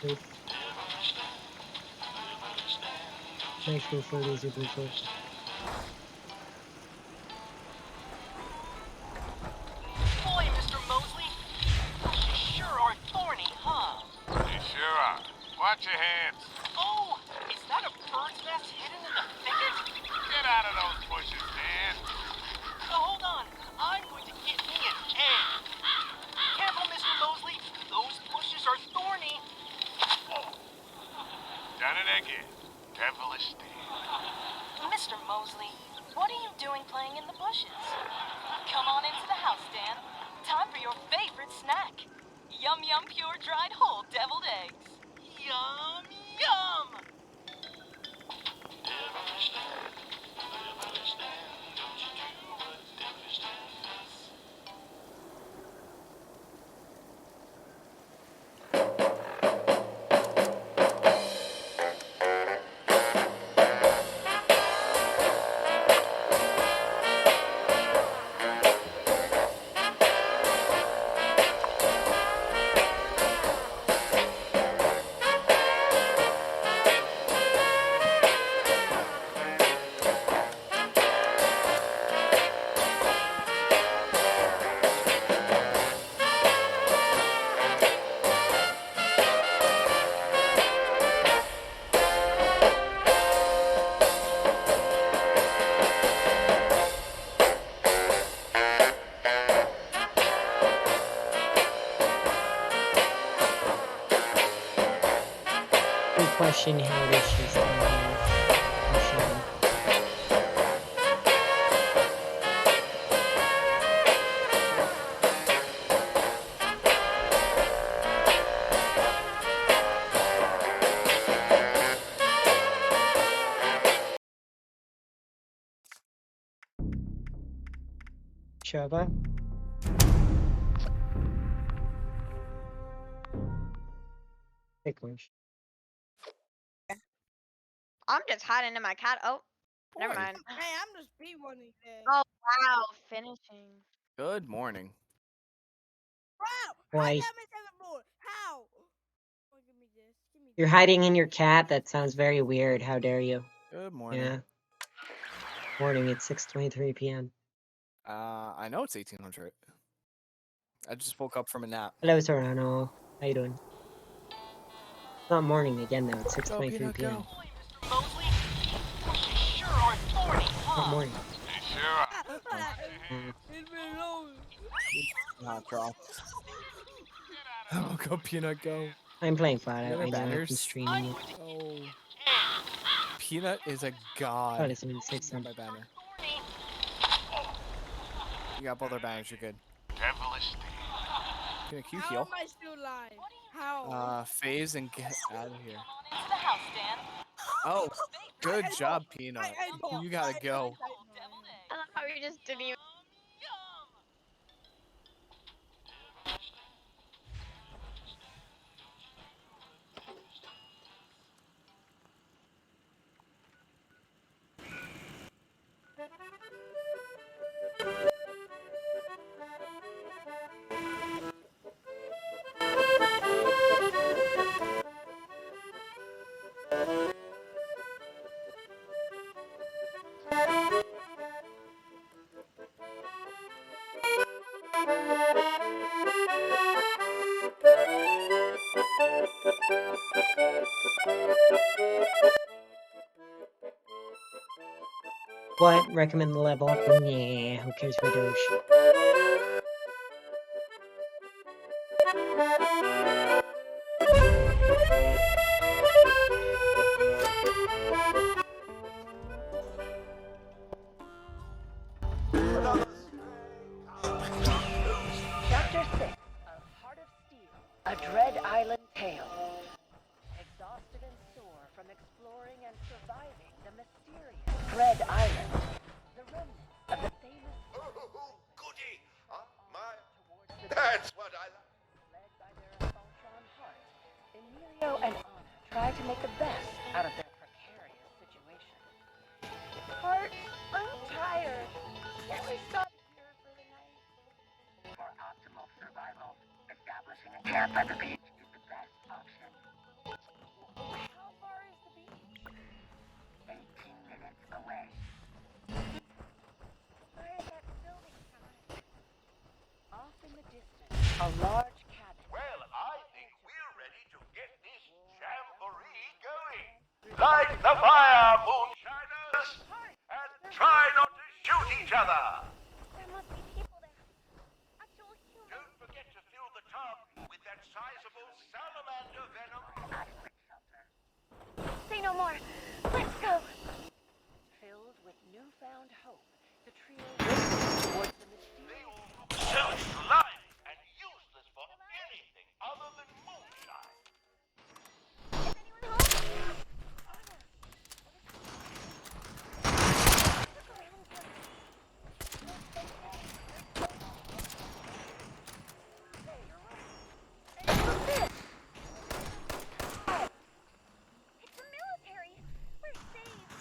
Wait. Nitro photos are brutal. Boy, Mr. Mosley, you sure are thorny, huh? You sure are. Watch your hands. Oh, is that a bird's nest hidden in the thicket? Get out of those bushes, Dan. Hold on, I'm going to get me an egg. Careful, Mr. Mosley, those bushes are thorny. Done it again. Devilish Dan. Mr. Mosley, what are you doing playing in the bushes? Come on into the house, Dan. Time for your favorite snack. Yum Yum Pure Dried Whole Deviled Eggs. Yum, yum! Devilish Dan. Devilish Dan. Don't you do what devilish Dan does. Good question, how does she stand Michelle? Shava? Ticklish. I'm just hiding in my cat. Oh, never Boy. mind. Hey, I'm just speedrunning there. Oh wow, finishing. Good morning. Wow! How Why? did I miss 7 more? How? Oh, give me this. Give me You're this. hiding in your cat? That sounds very weird. How dare you? Good morning. Yeah. Morning, it's 6:23 p.m. I know it's 1800. I just woke up from a nap. Hello, Serrano. How you doing? It's not morning again, though. It's Go, 6:23 Peanut, p.m. go. Mosley, you sure are thorny, Not huh? morning. It's been long. Not dropped. Oh, go, Peanut, go. I'm playing The Fallout other right now. I'm banners. streaming it. Oh. Peanut is a Oh, god. listen to Got 6 my banner. You got both our banners, you're good. Devilish thing. Peanut, can you How heal? am I still alive? How? Phase and get out of here. Into the house, Dan. Oh, good I job, Peanut. know. You gotta go. I love how you just didn't even. What? Recommend the level up? Yeah, who cares for Doge? Chapter 6 of Heart of Steel, A Dread Island Tale. Exhausted and sore from exploring and surviving the mysterious Dread Island, the remnants of the famous Goody! That's what I like. led by their Faltron Heart, Emilio and Anna try to make the best out of their precarious situation. Heart, I'm tired. Can we stop here for the night? For optimal survival, establishing a camp at the beach is the best option. How far is the beach? 18 minutes away. Where is that building sign? Off in the distance, a large cabin. Well, I think we're ready to get this jamboree going. Light the fire, moonshiners, and try not to shoot each other. There must be people there. Actual humans. Don't forget to fill the tub with that sizable salamander venom. Say no more. Let's go. Filled with newfound hope, the trio races towards the mysterious. So slimy and useless for anything other than moonshine. It's the military. We're saved.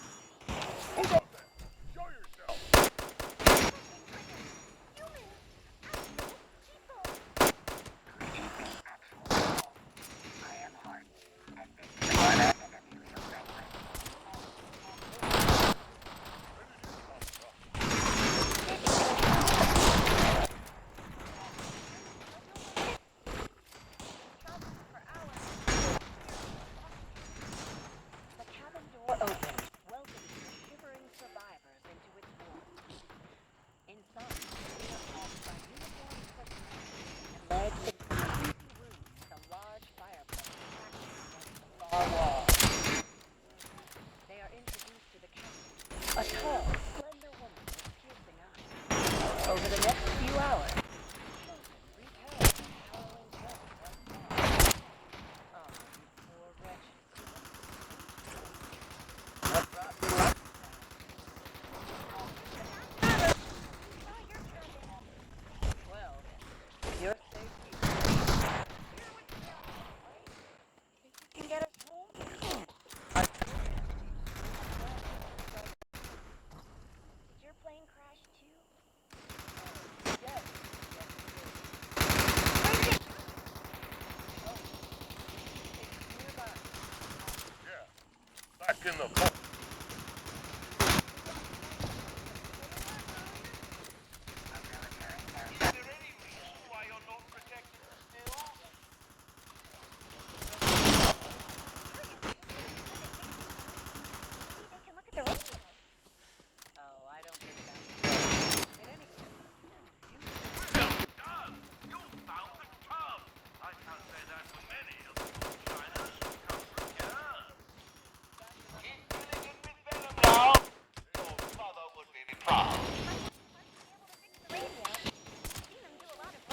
found.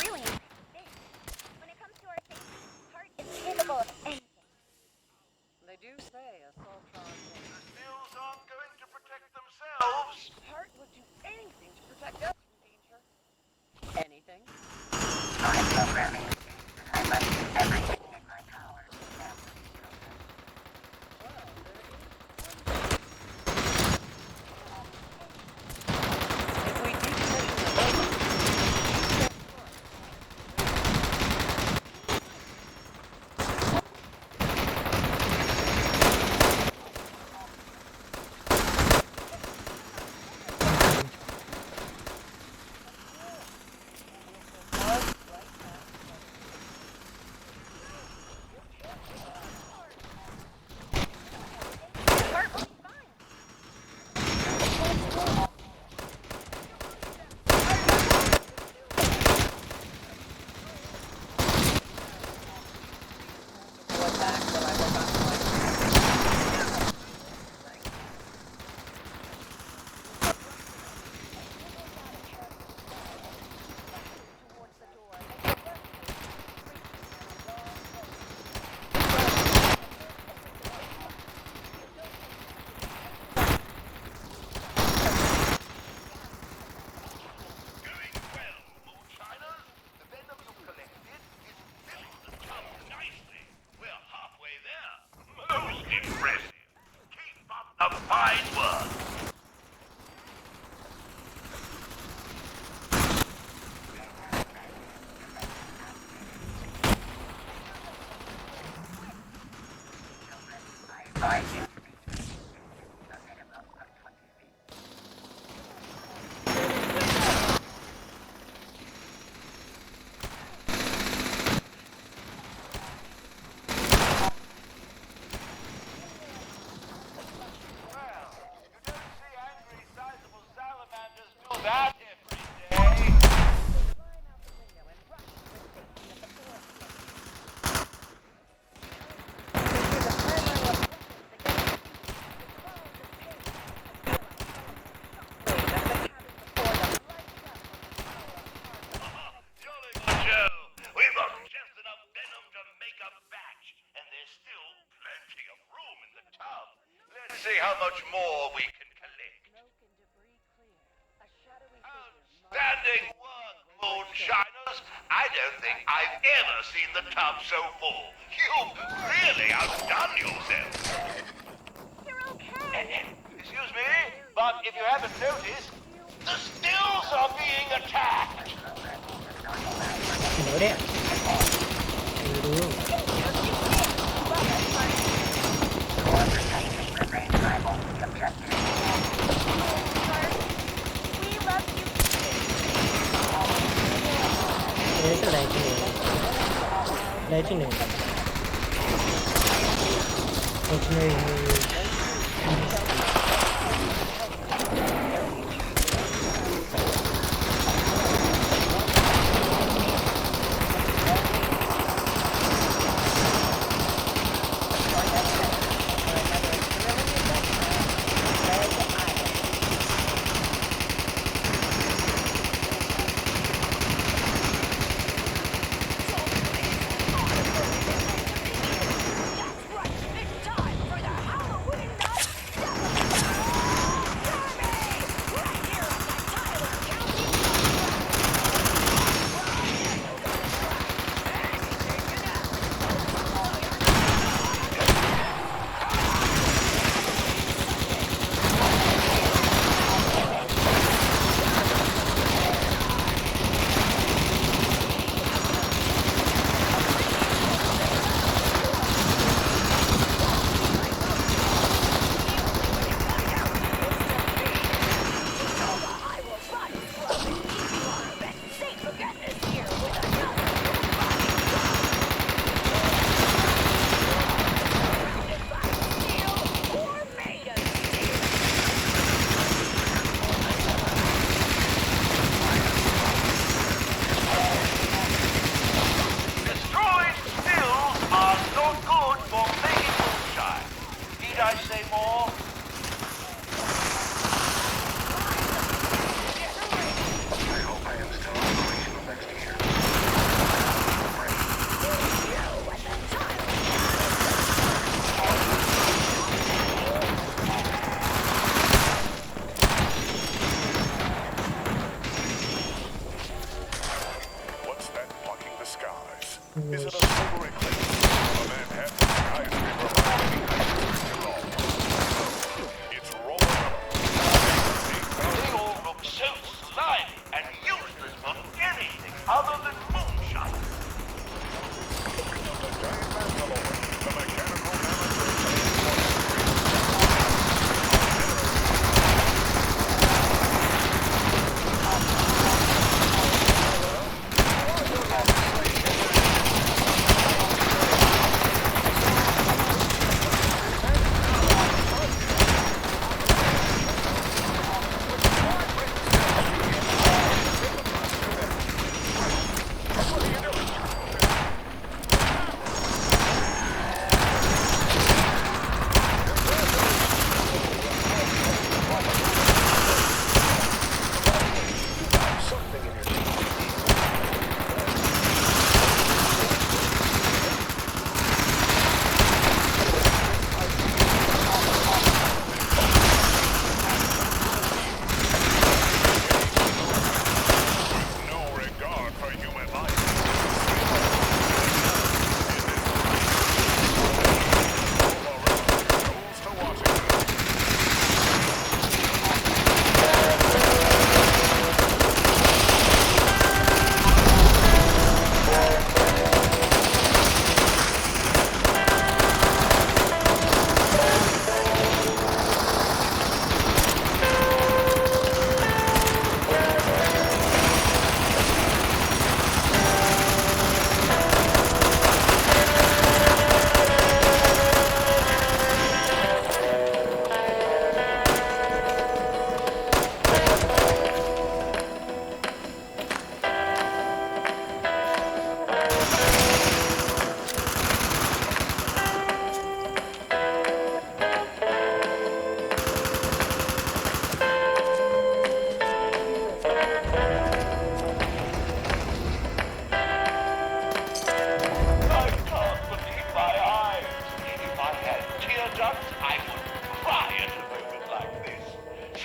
Really nice things. When it comes to our safety, Heart is capable of anything. They do say a Soltron The stills aren't going to protect themselves. Heart would do anything to protect us from danger. Anything? My programming. I must do everything in my power to stop the intrusion. Well, there is if we decommission the building, A fine work. I advise you to be a minimum of 20 feet. That every day. Joe, we've got just enough venom to make a batch, and there's still plenty of room in the tub. Let's see how much more we can collect. Outstanding work, moonshiners. I don't think I've ever seen the tub so full. You've really outdone yourselves. You're okay. Excuse me, but if you haven't noticed, the stills are being attacked. Hello there. Your protection remains my only objective. We love you. There's a legendary. Legendary. Legendary move. That's right. It's time for the Halloween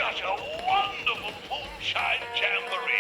such a wonderful moonshine jamboree.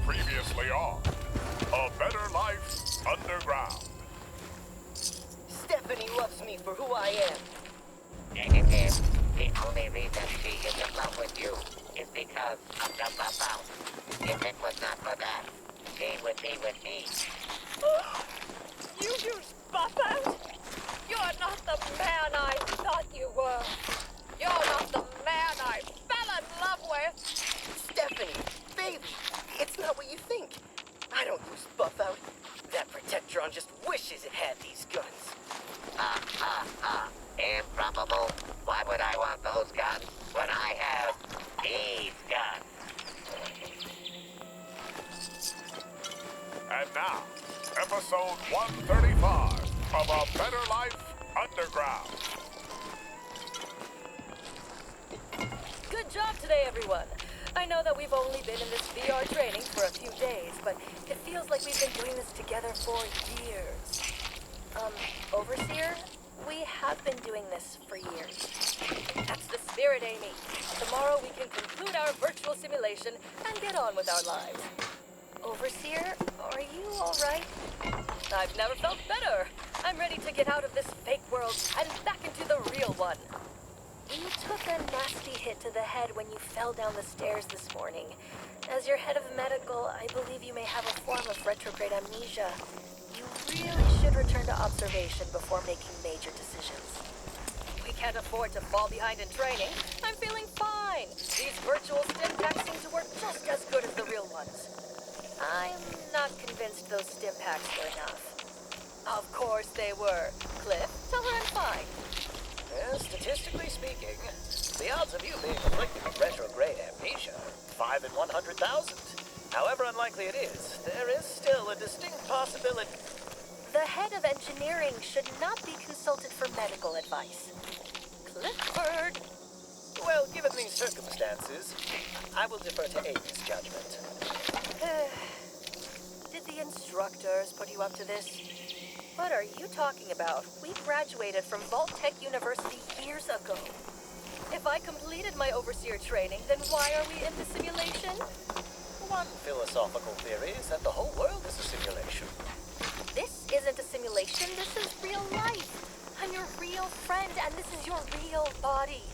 Previously on A Better Life Underground. Stephanie loves me for who I am. Negative. The only reason she is in love with you is because of the buff-out. If it was not for that, she would be with me. You use buff-out? You're not the man I thought you were. You're not the man I fell in love with. Stephanie, baby, it's not what you think. I don't use buff-out. That Protectron just wishes it had these guns. Improbable. Why would I want those guns when I have these guns? And now, episode 135 of A Better Life Underground. Good job today, everyone. I know that we've only been in this VR training for a few days, but it feels like we've been doing this together for years. Overseer, we have been doing this for years. That's the spirit, Amy. Tomorrow we can conclude our virtual simulation and get on with our lives. Overseer, are you all right? I've never felt better. I'm ready to get out of this fake world and back into the real one. You took a nasty hit to the head when you fell down the stairs this morning. As your head of medical, I believe you may have a form of retrograde amnesia. You really should return to observation before making major decisions. We can't afford to fall behind in training. I'm feeling fine. These virtual stim packs seem to work just as good as the real ones. I'm not convinced those stim packs were enough. Of course they were. Cliff, tell her I'm fine. Well, statistically speaking, the odds of you being afflicted with retrograde amnesia are 5 in 100,000. However unlikely it is, there is still a distinct possibility. The head of engineering should not be consulted for medical advice. Clifford! Well, given these circumstances, I will defer to Amy's judgment. Did the instructors put you up to this? What are you talking about? We graduated from Vault Tech University years ago. If I completed my overseer training, then why are we in the simulation? One philosophical theory is that the whole world is a simulation. This isn't a simulation, this is real life. I'm your real friend, and this is your real body.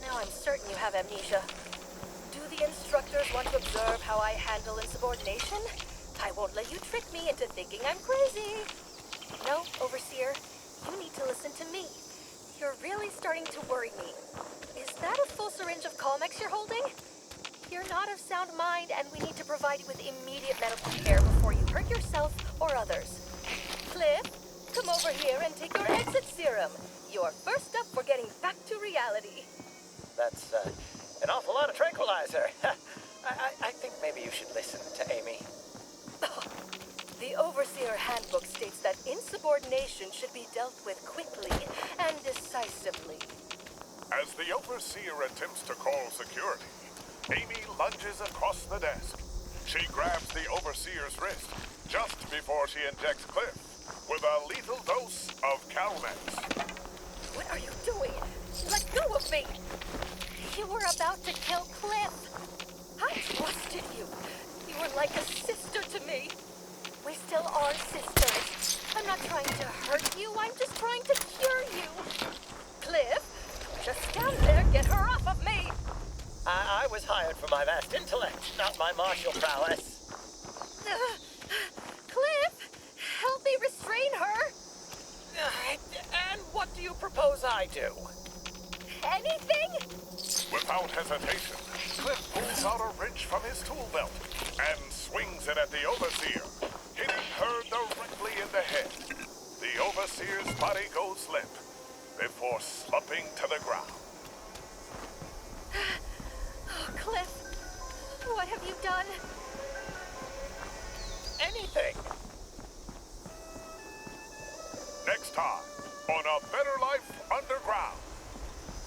Now I'm certain you have amnesia. Do the instructors want to observe how I handle insubordination? I won't let you trick me into thinking I'm crazy. No, Overseer, you need to listen to me. You're really starting to worry me. Is that a full syringe of Calmex you're holding? You're not of sound mind, and we need to provide you with immediate medical care before you hurt yourself or others. Cliff, come over here and take your exit serum. You're first up for getting back to reality. That's an awful lot of tranquilizer. I think maybe you should listen to Amy. The Overseer Handbook states that insubordination should be dealt with quickly and decisively. As the Overseer attempts to call security, Amy lunges across the desk. She grabs the Overseer's wrist just before she injects Cliff with a lethal dose of Calmex. What are you doing? Let go of me! You were about to kill Cliff. I trusted you. You were like a sister to me. We still are sisters. I'm not trying to hurt you. I'm just trying to cure you. Cliff, just stand there. Get her off of me. I was hired for my vast intellect, not my martial prowess. Cliff, help me restrain her. And what do you propose I do? Anything? Without hesitation, Cliff pulls out a wrench from his tool belt and swings it at the Overseer, hitting her directly in the head. The Overseer's body goes limp before slumping to the ground. Oh, Cliff, what have you done? Anything. Next time on A Better Life Underground.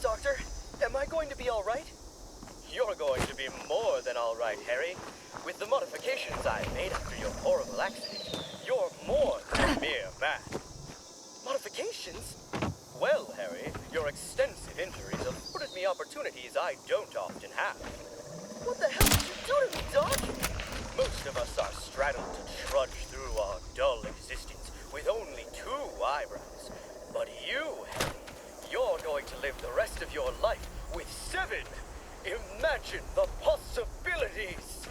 Doctor, am I going to be all right? You're going to be more than all right, Harry. With the modifications I made after your horrible accident, you're more than a mere man. Modifications? Well, Harry, your extensive injuries afforded me opportunities I don't often have. What the hell did you do to me, Doc? Most of us are straddled to trudge through our dull existence with only 2 eyebrows. But you, Harry, you're going to live the rest of your life with 7. Imagine the possibilities!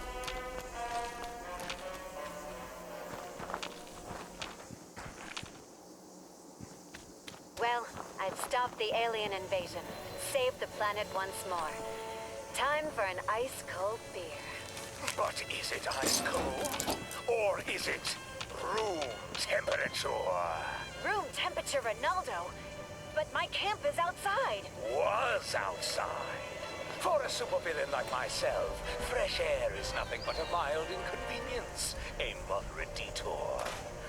Well, I've stopped the alien invasion, saved the planet once more. Time for an ice-cold beer. But is it ice cold? Or is it room temperature? Room temperature, Ronaldo. But my camp is outside. Was outside. For a supervillain like myself, fresh air is nothing but a mild inconvenience, a moderate detour.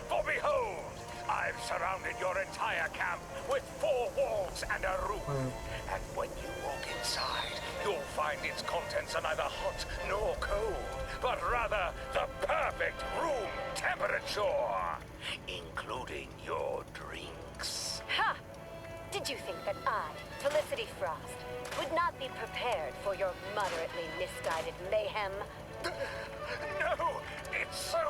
For behold, I've surrounded your entire camp with 4 walls and a roof. And when you walk inside, you'll find its contents are neither hot nor cold, but rather the perfect room temperature, including your drinks. Ha! Did you think that I, Felicity Frost, would not be prepared for your moderately misguided mayhem? No! It's so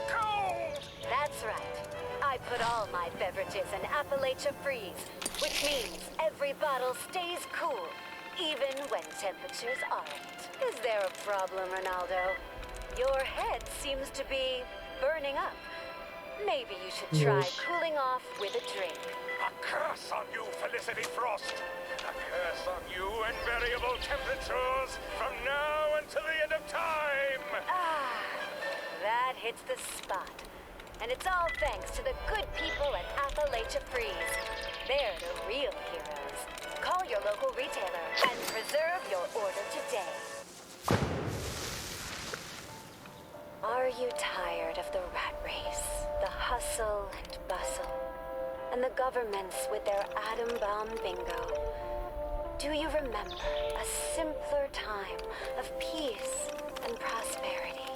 cold! That's right. I put all my beverages in Appalachia Freeze, which means every bottle stays cool, even when temperatures aren't. Is there a problem, Ronaldo? Your head seems to be burning up. Maybe you should try cooling off with a drink. A curse on you, Felicity Frost! A curse on you and variable temperatures from now until the end of time! Ah, that hits the spot. And it's all thanks to the good people at Appalachia Freeze. They're the real heroes. Call your local retailer and reserve your order today. Are you tired of the rat race, the hustle and bustle, and the governments with their atom bomb bingo? Do you remember a simpler time of peace and prosperity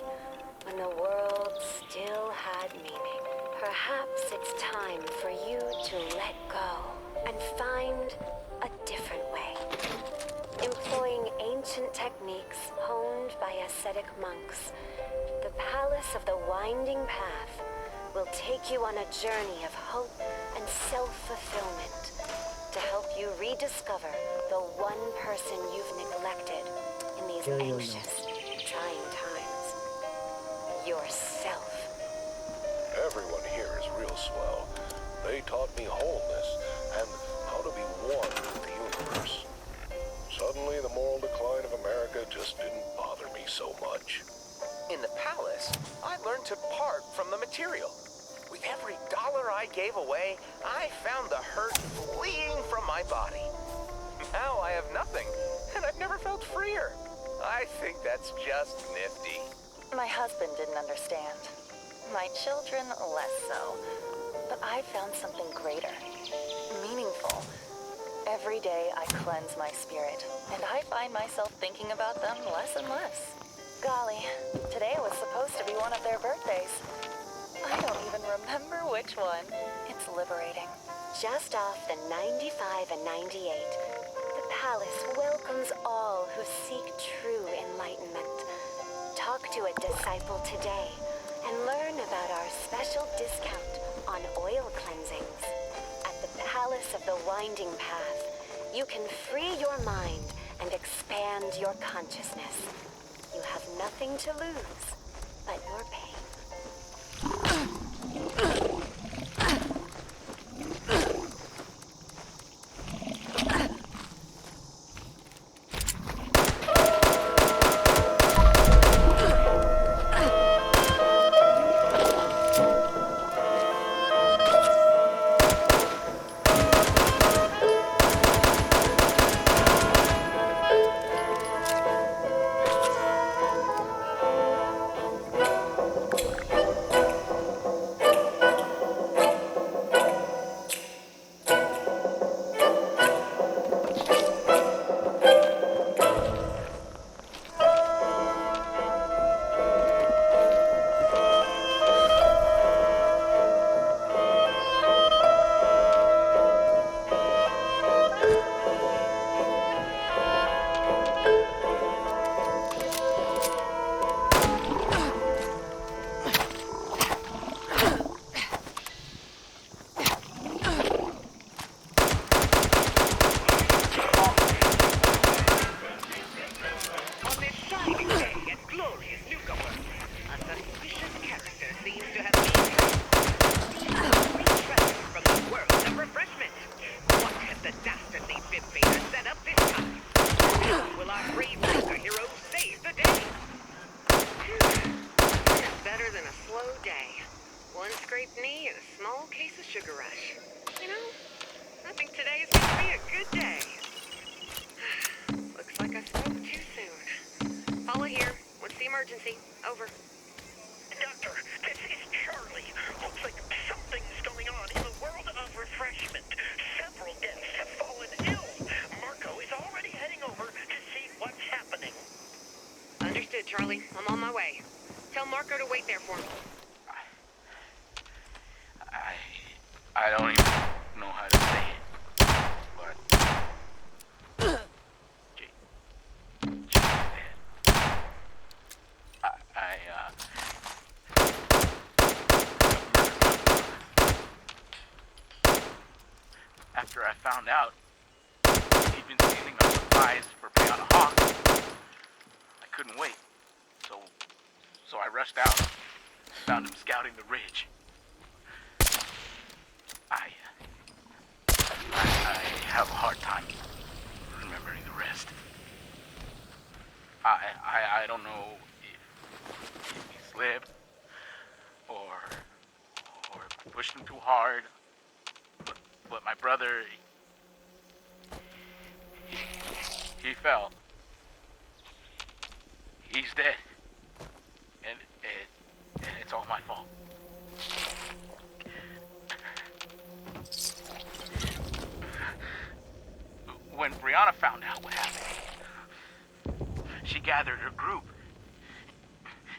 when the world still had meaning? Perhaps it's time for you to let go and find a different way. Employing ancient techniques honed by ascetic monks, the Palace of the Winding Path will take you on a journey of hope and self-fulfillment to help you rediscover the one person you've neglected in these anxious, trying times. Yourself. Everyone here is real swell. They taught me wholeness and how to be one with the universe. Suddenly, the moral decline of America just didn't bother me so much. In the palace, I learned to part from the material. With every dollar I gave away, I found the hurt fleeing from my body. Now I have nothing, and I've never felt freer. I think that's just nifty. My husband didn't understand. My children, less so. But I found something greater. Meaningful. Every day I cleanse my spirit, and I find myself thinking about them less and less. Golly, today was supposed to be one of their birthdays. I don't even remember which one. It's liberating. Just off the 95 and 98, the palace welcomes all who seek true enlightenment. Talk to a disciple today and learn about our special discount on oil cleansings. At the Palace of the Winding Path, you can free your mind and expand your consciousness. You have nothing to lose but your pain. scraped knee and a small case of sugar rush. You know, I think today is going to be a good day. Looks like I spoke too soon. Paula here. What's the emergency? Over. Doctor, this is Charlie. Looks like something's going on in the world of refreshment. Several deaths have fallen ill. Marco is already heading over to see what's happening. Understood, Charlie. I'm on my way. Tell Marco to wait there for me. I don't even know how to say it, but Jay's dead. After I found out he'd been stealing our supplies for Brianna Hawk, I couldn't wait. So I rushed out, found him scouting the ridge. I have a hard time remembering the rest. I don't know if he slipped or pushed him too hard, but my brother, he fell. He's dead, and it's all my fault. When Brianna found out what happened, she gathered her group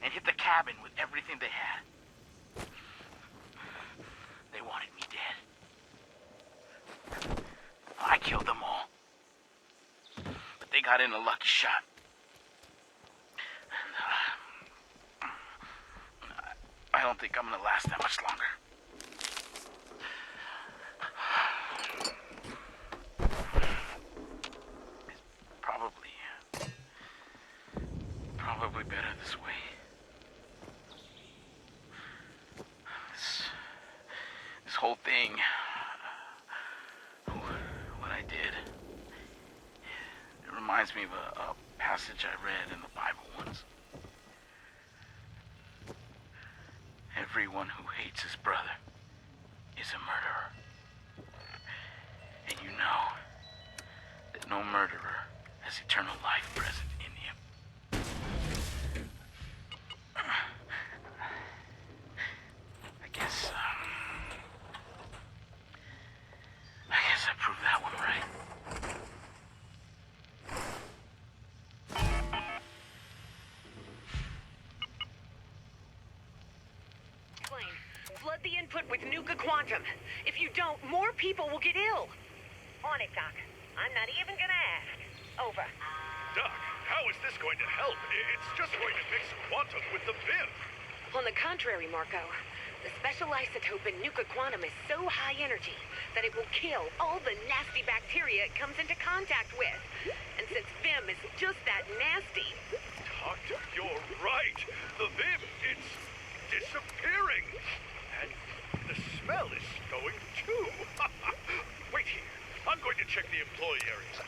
and hit the cabin with everything they had. They wanted me dead. I killed them all. But they got in a lucky shot. I don't think I'm gonna last that much longer. Probably better this way. This whole thing, what I did, it reminds me of a passage I read in the Bible once. Everyone who hates his brother is a murderer. And you know that no murderer has eternal life present in him. I guess I proved that one right. Flood the input with Nuka Quantum. If you don't, more people will get ill. On it, Doc. I'm not even gonna ask. Over. Doc, how is this going to help? It's just going to mix quantum with the VIM. On the contrary, Marco. The special isotope in Nuka Quantum is so high energy that it will kill all the nasty bacteria it comes into contact with. And since VIM is just that nasty... Doctor, you're right. The VIM, it's disappearing. And the smell is going too. Wait here. I'm going to check the employee area.